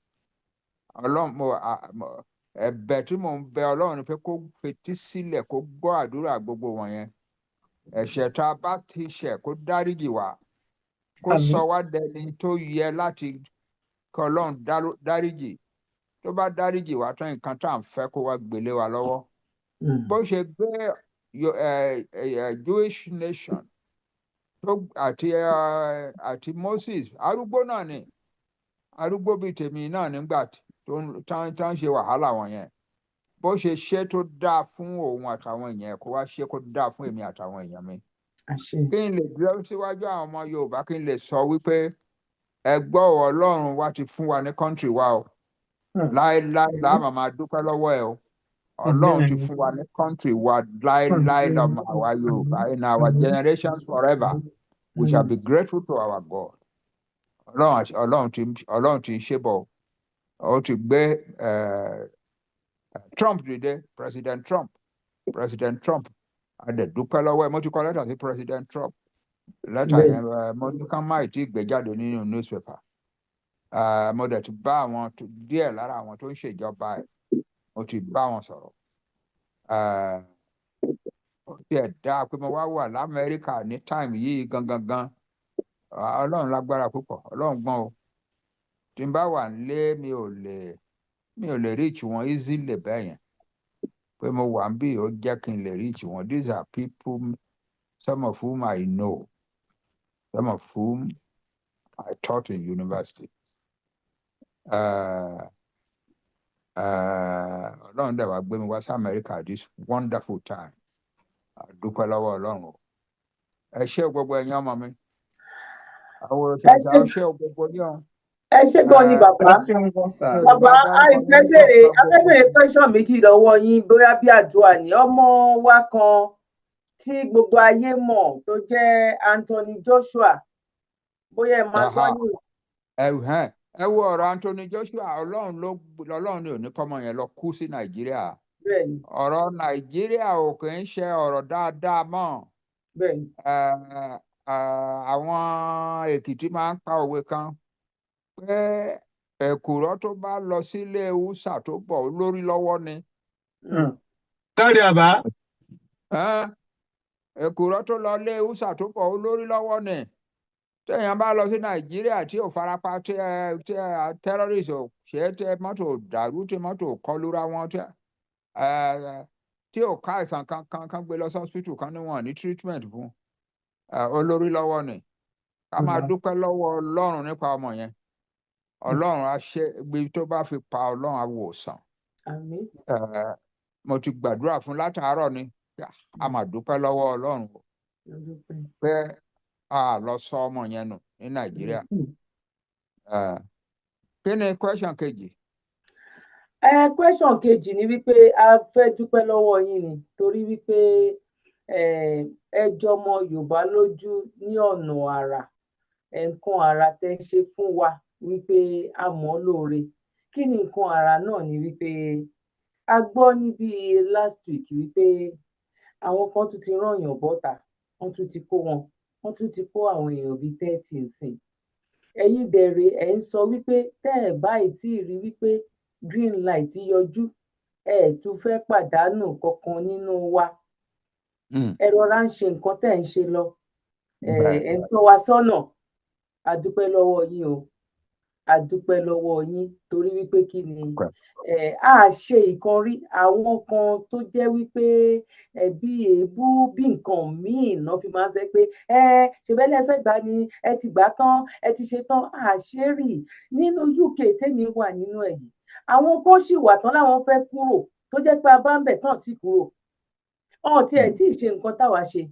Ẹ̀bẹ̀ tí mò ń bẹ Ọlọ́run ni pé kó fetí sílẹ̀ kó gbọ́ àdúrà gbogbo wọ̀nyẹn. Ẹ̀ṣẹ̀ tá a bá ti ṣẹ̀ kó dáríjì wá, kó sọ wá dẹni tó yẹ láti kọ́ Ọlọ́run dáríjì. Tó bá dáríjì wá tán nǹkan tá à ń fẹ́ kó wá gbélé wa lọ́wọ́. Bó ṣe gbé Jewish nation àti Moses, arúgbó náà ni, arúgbó bíi tèmi náà nígbà tó ń ṣe wàhálà wọ̀nyẹn. Bó ṣe ṣe tó dáa fún òun àtàwọn èèyàn kó wá ṣe kó dáa fún èmi àtàwọn èèyàn mi. Kí n lè dúró síwájú àwọn ọmọ Yorùbá, kí n lè sọ wípé ẹ gbọ́ Ọlọ́run wa ti fún wa ní country wa o. Láéláé la máa dúpẹ́ lọ́wọ́ ẹ o. Ọlọ́run ti fún wa ní country wa láéláé lọ́mọ àwa Yorùbá. In our generations forever, we shall be grateful to our God. Ọlọ́run ti ń ṣe bọ̀. Ó ti gbé Trump dìde, President Trump. A dẹ̀ dúpẹ́ lọ́wọ́ ẹ. Mo ti kọ lẹ́tà sí President Trump. Lẹ́tà yẹn mo ní ká má tí gbé jáde nínú newspaper. Mo dẹ̀ ti bá àwọn díẹ̀ lára àwọn tó ń ṣèjọba ẹ̀, mo ti bá wọn sọ̀rọ̀. Ó tiẹ̀ dáa pé mo wá wà l'Amẹ́ríkà ní táìmù yìí gangan. Ọlọ́run lágbára púpọ̀, Ọlọ́run gbọ́n o. Tí n bá wà nílé mi ò lè reach wọn easily bẹ́ẹ̀ yẹn. Pé mo wà ń bí ó jẹ́ kí n lè reach wọn. These are people, some of whom I know, some of whom I taught in university. Ọlọ́run dẹ̀ wá gbé mi wá sí America this wonderful time. Dúpẹ́ lọ́wọ́ Ọlọ́run o. Ẹ ṣé gbogbo ẹ̀yin ọmọ mi. Àwọn òṣèlú ẹ ṣé gbogbo yín. Ẹ ṣé gan ni bàbá. Bàbá afẹ́bẹ̀rẹ̀ question méjì lọ́wọ́ yín bóyá bí àdúrà ni. Ọmọ wa kan tí gbogbo ayé mọ̀ tó jẹ́ Anthony Joshua, bóyá ẹ máa gbọ́ ní. Ẹ wo ọ̀rọ̀ Anthony Joshua, Ọlọ́run ni ò ní kọ́mọ yẹn lọ kú sí Nàìjíríà. Ọ̀rọ̀ Nàìjíríà ò kì í ṣe ọ̀rọ̀ dáadáa mọ́. Àwọn Èkìtì máa ń pa òwe kan pé èkùrọ́ tó bá lọ sílé Hausa tó bọ̀ olórí lọ́wọ́ ni. Kárí àbá. Èkùrọ́ tó lọ lé Hausa tó bọ̀ olórí lọ́wọ́ ni. Téèyàn bá lọ sí Nàìjíríà tí ò farapa tí terrorist ò ṣe tẹ mọ́tò dàrú tí mọ́tò kọlura wọn tí ò ká àìsàn kan gbé lọ sí hospital kan níwọ̀n ní treatment fún olórí lọ́wọ́ ni. Ká máa dúpẹ́ lọ́wọ́ Ọlọ́run nípa ọmọ yẹn. Ọlọ́run á ṣe ibi tó bá fi pa Ọlọ́run á wòsàn. Mo ti gbàdúrà fún látàárọ̀ ni a máa dúpẹ́ lọ́wọ́ Ọlọ́run pé a lọ sọ ọmọ yẹn nù ní Nàìjíríà. Kí ni question kejì? Question kejì ni wípé a fẹ́ dúpẹ́ lọ́wọ́ yín ni torí wípé ẹ jọmọ Yorùbá lójú ní ọ̀nà àrà, nǹkan àrà tẹ́ ṣe fún wa wípé a mọ̀ lóore. Kí ni nǹkan àrà náà ni wípé a gbọ́ níbi last week wípé àwọn kan tún ti rányàn bọ́ta, wọ́n tún ti kó wọn, wọ́n tún ti kó àwọn èèyàn bíi 30 nsìn. Ẹ̀yin dẹ̀rẹ̀ ẹ̀ ń sọ wípé tẹ́ ẹ̀ báyìí tí ì rí wípé green light yọjú, ẹ̀ tún fẹ́ pàdánù kankan nínú wa. Ẹ rọra ń ṣe nǹkan tẹ́ ẹ̀ ń ṣe lọ. Ẹ̀ ń tọ́ wa sọ́nà. A dúpẹ́ lọ́wọ́ yín o. A dúpẹ́ lọ́wọ́ yín torí wípé kí ni a ṣe ìkan rí àwọn kan tó jẹ́ wípé bí èébú bí nǹkan míì náà fi máa ń sẹ́ pé ṣèbẹ́lẹ̀ fẹ́ gbà ni ẹ ti gbà tán ẹ ti ṣe tán. Àṣírí nínú UK tèmi wà nínú ẹ̀ yìí, àwọn kan sì wà tán láwọn fẹ́ kúrò tó jẹ́ pé a bá ń bẹ̀ tán ti kúrò. Tí ẹ̀ tí ì ṣe nǹkan táwa ṣe.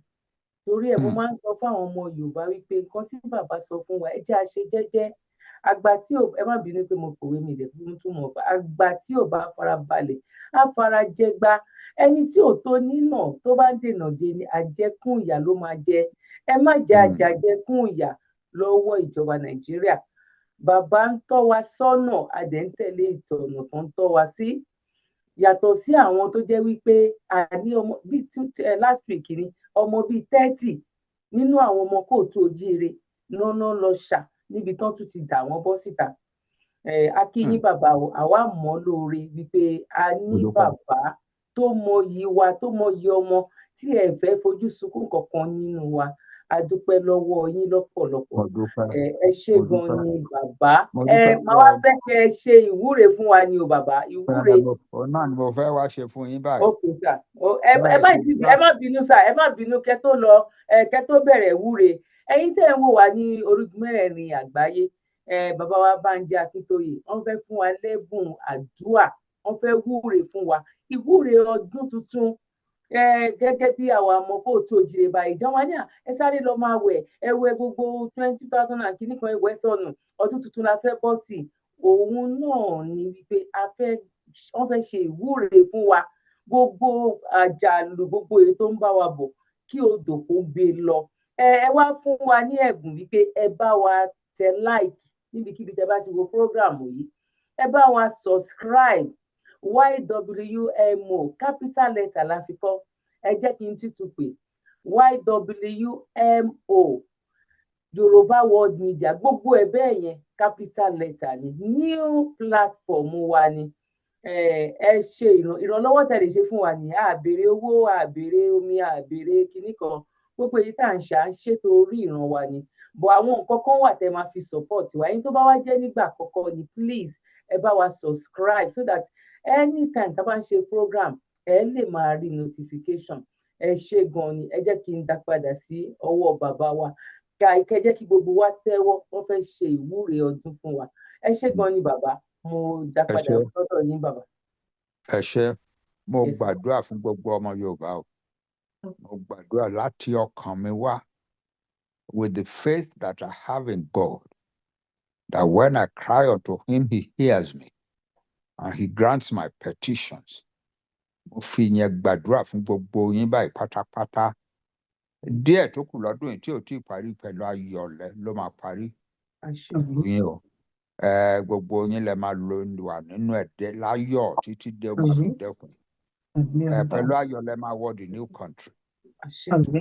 Torí ẹ̀ mo máa ń sọ fún àwọn ọmọ Yorùbá wípé nǹkan tí bàbá sọ fún wa ẹ jẹ́ a ṣe jẹ́jẹ́. Àgbà tí ò, ẹ má bínú pé mo kòwé mi dẹ̀ fún túmọ̀, àgbà tí ò bá fara balẹ̀ á fara jẹgba. Ẹni tí ò tó nínà tó bá ń dènà dé ni àjẹkún ìyà ló máa jẹ. Ẹ má jẹ àjàjẹkún ìyà lọ́wọ́ ìjọba Nàìjíríà. Bàbá ń tọ́ wa sọ́nà, a dẹ̀ ń tẹ̀lé ìtọ̀nà tó ń tọ́ wa sí. yàtọ̀ sí àwọn tó jẹ́ wípé àní ọmọ bíi last week ni ọmọ bíi 30 nínú àwọn ọmọ kóòtù ojíire lọ́nà lọ ṣà níbi tán tún ti dà wọ́n bọ́ síta. Akínyìn bàbá o, àwa mọ̀ lóore wípé a ní bàbá tó mọyì wa, tó mọyì ọmọ, tí ẹ fẹ́ fojú sunkún kankan nínú wa. A dúpẹ́ lọ́wọ́ yín lọ́pọ̀lọpọ̀. Ẹ ṣé gan ni bàbá. Màá wá fẹ́ kẹ́ ẹ ṣe ìwúre fún wa ni o bàbá. Ìwúre. Náà ni mo fẹ́ wá ṣe fún yín báyìí. Okay sir. Ẹ má bínú sir, ẹ má bínú kẹ́ tó lọ, kẹ́ tó bẹ̀rẹ̀ ìwúre. Ẹ̀yin tẹ́ ẹ ń wò wá ní orígun mẹ́rẹ̀ẹ̀rin àgbáyé. Bàbá wa Bánjí Akíntóyè, wọ́n fẹ́ fún wa lẹ́bùn àdúrà, wọ́n fẹ́ wúre fún wa. Ìwúre ọdún tuntun. Gẹ́gẹ́ bí àwọn ọmọ kóòtù ojíire báyìí, ìjọba ní ẹ sáré lọ máa wẹ̀, ẹ wẹ̀ gbogbo 20,000 and kìíní kan ẹwẹ́ sọnù, ọdún tuntun la fẹ́ bọ́ sí. Òun náà ni wípé wọ́n fẹ́ ṣe ìwúre fún wa, gbogbo àjàlù, gbogbo èyí tó ń bá wa bọ̀ kí odò kó gbé lọ. Ẹ wá fún wa ní ẹ̀bùn wípé ẹ bá wa tẹ like níbikíbi tẹ bá ti wo program yìí, ẹ bá wa subscribe. YWMO capital letter la fi kọ, ẹ jẹ́ kí n tútù pé YWMO Yorùbá World Media, gbogbo ẹ̀ bẹ́ẹ̀ yẹn capital letter ni, new platform wa ni. Ẹ ṣe ìrànlọ́wọ́ tẹ́ lè ṣe fún wa ní àbèrè owó, àbèrè omi, àbèrè kinní kan, gbogbo èyí tá à ń ṣètò orí ìran wa ni. Bọ̀ àwọn nǹkan kan wà tẹ́ máa fi support wa. Ẹ̀yin tó bá wá jẹ́ nígbà àkọ́kọ́ ni, please ẹ bá wa subscribe so that anytime tá a bá ń ṣe program ẹ lè máa rí notification. Ẹ ṣé gan ni. Ẹ jẹ́ kí n dá padà sí ọwọ́ bàbá wa, kẹ́ jẹ́ kí gbogbo wa tẹ́wọ́, wọ́n fẹ́ ṣe ìwúre ọdún fún wa. Ẹ ṣé gan ni bàbá, mo dá padà sọ́dọ̀ yín bàbá. Ẹ ṣé, mo gbàdúrà fún gbogbo ọmọ Yorùbá o. Mo gbàdúrà láti ọkàn mi wá, with the faith that I have in God, that when I cry unto him, he hears me and he grants my petitions. Mo fi yẹn gbàdúrà fún gbogbo yín báyìí pátápátá. Díẹ̀ tó kù lọ́dún yìí tí ò tí ì parí pẹ̀lú ayọ̀lẹ̀ ló máa parí. Yín o. Gbogbo yín lẹ máa wà nínú ẹ̀dẹ́ láyọ̀ títí dé ọmọ fi dẹ́kun. Pẹ̀lú ayọ̀lẹ̀ máa wọ the new country.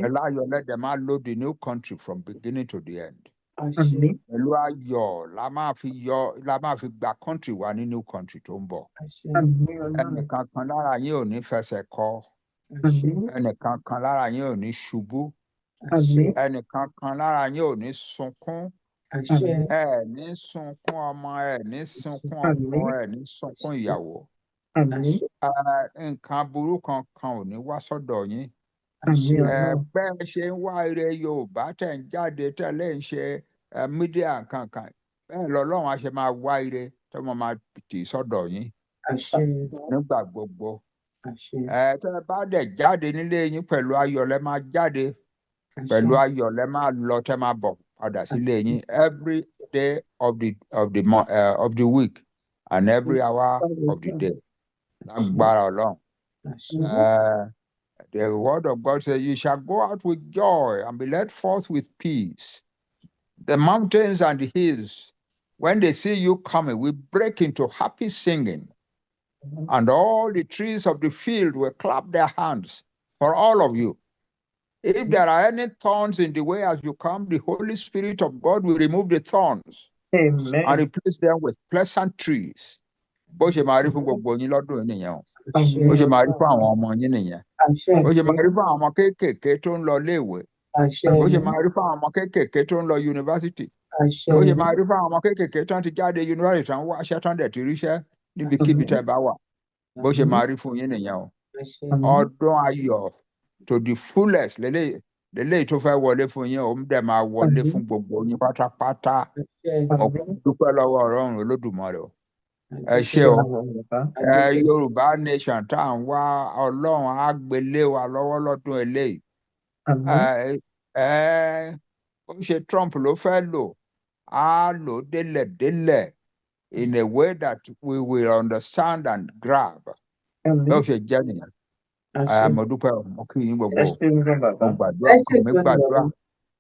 Pẹ̀lú ayọ̀lẹ̀ dẹ̀ máa lo the new country from beginning to the end. Pẹ̀lú ayọ̀ la máa fi gba country wa ní new country tó ń bọ̀. Ẹnìkan kan lára yín ò ní fẹsẹ̀ kọ. Ẹnìkan kan lára yín ò ní ṣubú. Ẹnìkan kan lára yín ò ní sunkún. Ẹ ní sunkún ọmọ, ẹ ní sunkún ọkọ, ẹ ní sunkún ìyàwó. Nǹkan burú kankan ò ní wá sọ́dọ̀ yín. Bẹ́ẹ̀ ṣe ń wá ire Yorùbá tẹ̀ ń jáde tẹ́lẹ̀ ń ṣe mídíà kankan, bẹ́ẹ̀ lọ́lọ́run á ṣe máa wá ire tó máa tì sọ́dọ̀ yín nígbà gbogbo. Tẹ́ ẹ bá dẹ̀ jáde nílé yín pẹ̀lú ayọ̀ lẹ máa jáde, pẹ̀lú ayọ̀ lẹ máa lọ tẹ́ máa bọ̀ padà sílé yín every day of the week and every hour of the day. Lágbára Ọlọ́run. The word of God says, you shall go out with joy and be led forth with peace. The mountains and the hills, when they see you coming, will break into happy singing. And all the trees of the field will clap their hands for all of you. If there are any thorns in the way as you come, the Holy Spirit of God will remove the thorns. Amen. And replace them with pleasant trees. Bó ṣe máa rí fún gbogbo yín lọ́dún yìí nìyẹn o. Bó ṣe máa rí fún àwọn ọmọ yín nìyẹn. Bó ṣe máa rí fún àwọn ọmọ kéékèèké tó ń lọ léèwé. Bó ṣe máa rí fún àwọn ọmọ kéékèèké tó ń lọ yunifásitì. Bó ṣe máa rí fún àwọn ọmọ kéékèèké tó ń ti jáde yunifásitì tó ń wá aṣẹ́ tó ń dẹ̀ ti ríṣẹ́ níbikíbi tẹ́ bá wà. Bó ṣe máa rí fún yín nìyẹn o. Ọdún ayọ̀ to the fullest lélẹ́yìí tó fẹ́ wọlé fún yín o, ń dẹ̀ máa wọlé fún gbogbo yín pátápátá. Dúpẹ́ lọ́wọ́ Ọlọ́run Olódùmarè o. Ẹ ṣé o. Yorùbá nation tá à ń wá, Ọlọ́run á gbélé wa lọ́wọ́ lọ́dún eléyìí. Ó ṣe Trump ló fẹ́ lò, á lò délẹ̀délẹ̀ in a way that we will understand and grab. Bẹ́ẹ̀ ṣe jẹ́ nìyẹn. Mo dúpẹ́ mo kí yín gbogbo. Mo gbàdúrà ọkàn mi gbàdúrà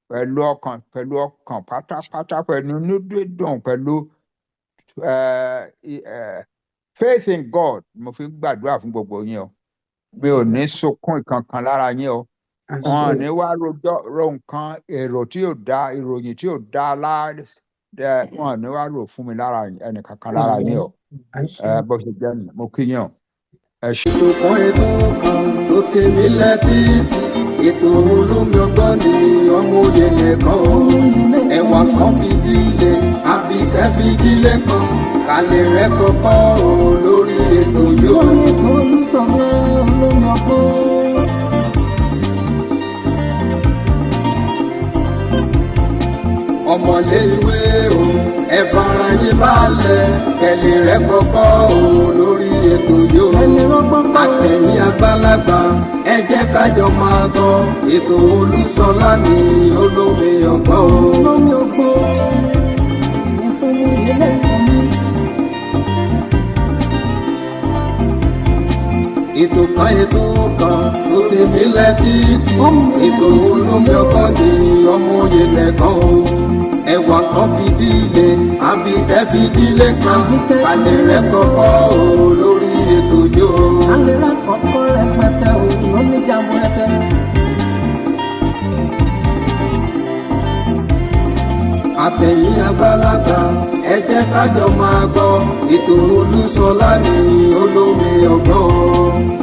pẹ̀lú ọkàn pátápátá, pẹ̀lú inú dídùn, pẹ̀lú faith in God mo fi gbàdúrà fún gbogbo yín o mi ò ní sunkún ìkankan lára yín o wọn ní wá ro nǹkan èrò tí ò dá ìròyìn tí ò dá wọn ní wá rò fún mi lára ẹnìkankan lára yín o bó ṣe jẹ́ nìyẹn mo kí yín o. ètò kan ètò kan tó tèmi létí ètò olómi ọgbọ́n ni ọmọ òye nìkan ẹwà kan fìdílé àbíkẹ́ fìdílé kan kálẹ̀ rẹ̀ kọ́kọ́ lórí ètò yóò. lórí ètò Olúṣọ̀lá olómi ọgbọ́n. ọmọlé ìwé o ẹ fara yín balẹ̀ kẹlẹ̀ rẹ̀ kọ́kọ́ lórí ètò yóò. àtẹ̀yìn àgbàlagbà ẹ jẹ́ kájọ máa gbọ́ ètò Olúṣọlá ní olómi ọgbọ́n o. olómi ọgbọ́n ètò ìyẹlẹ ìkànnì. ètò kan ètò kan tó tèmi létí ètò olómi ọgbọ́n ní ọmọ òye nìkan o ẹwà kan fìdílé àbíkẹ́ fìdílé kan alẹ́ rẹ̀ kọ́kọ́ lórí ètò yóò. alẹ́ rẹ̀ kọ́kọ́ rẹpẹtẹ o lóní jàmbó rẹpẹ. àtẹ̀yìn àgbàlagbà ẹ jẹ́ kájọ máa gbọ́ ètò Olúṣọlá ní olómi ọgbọ́n.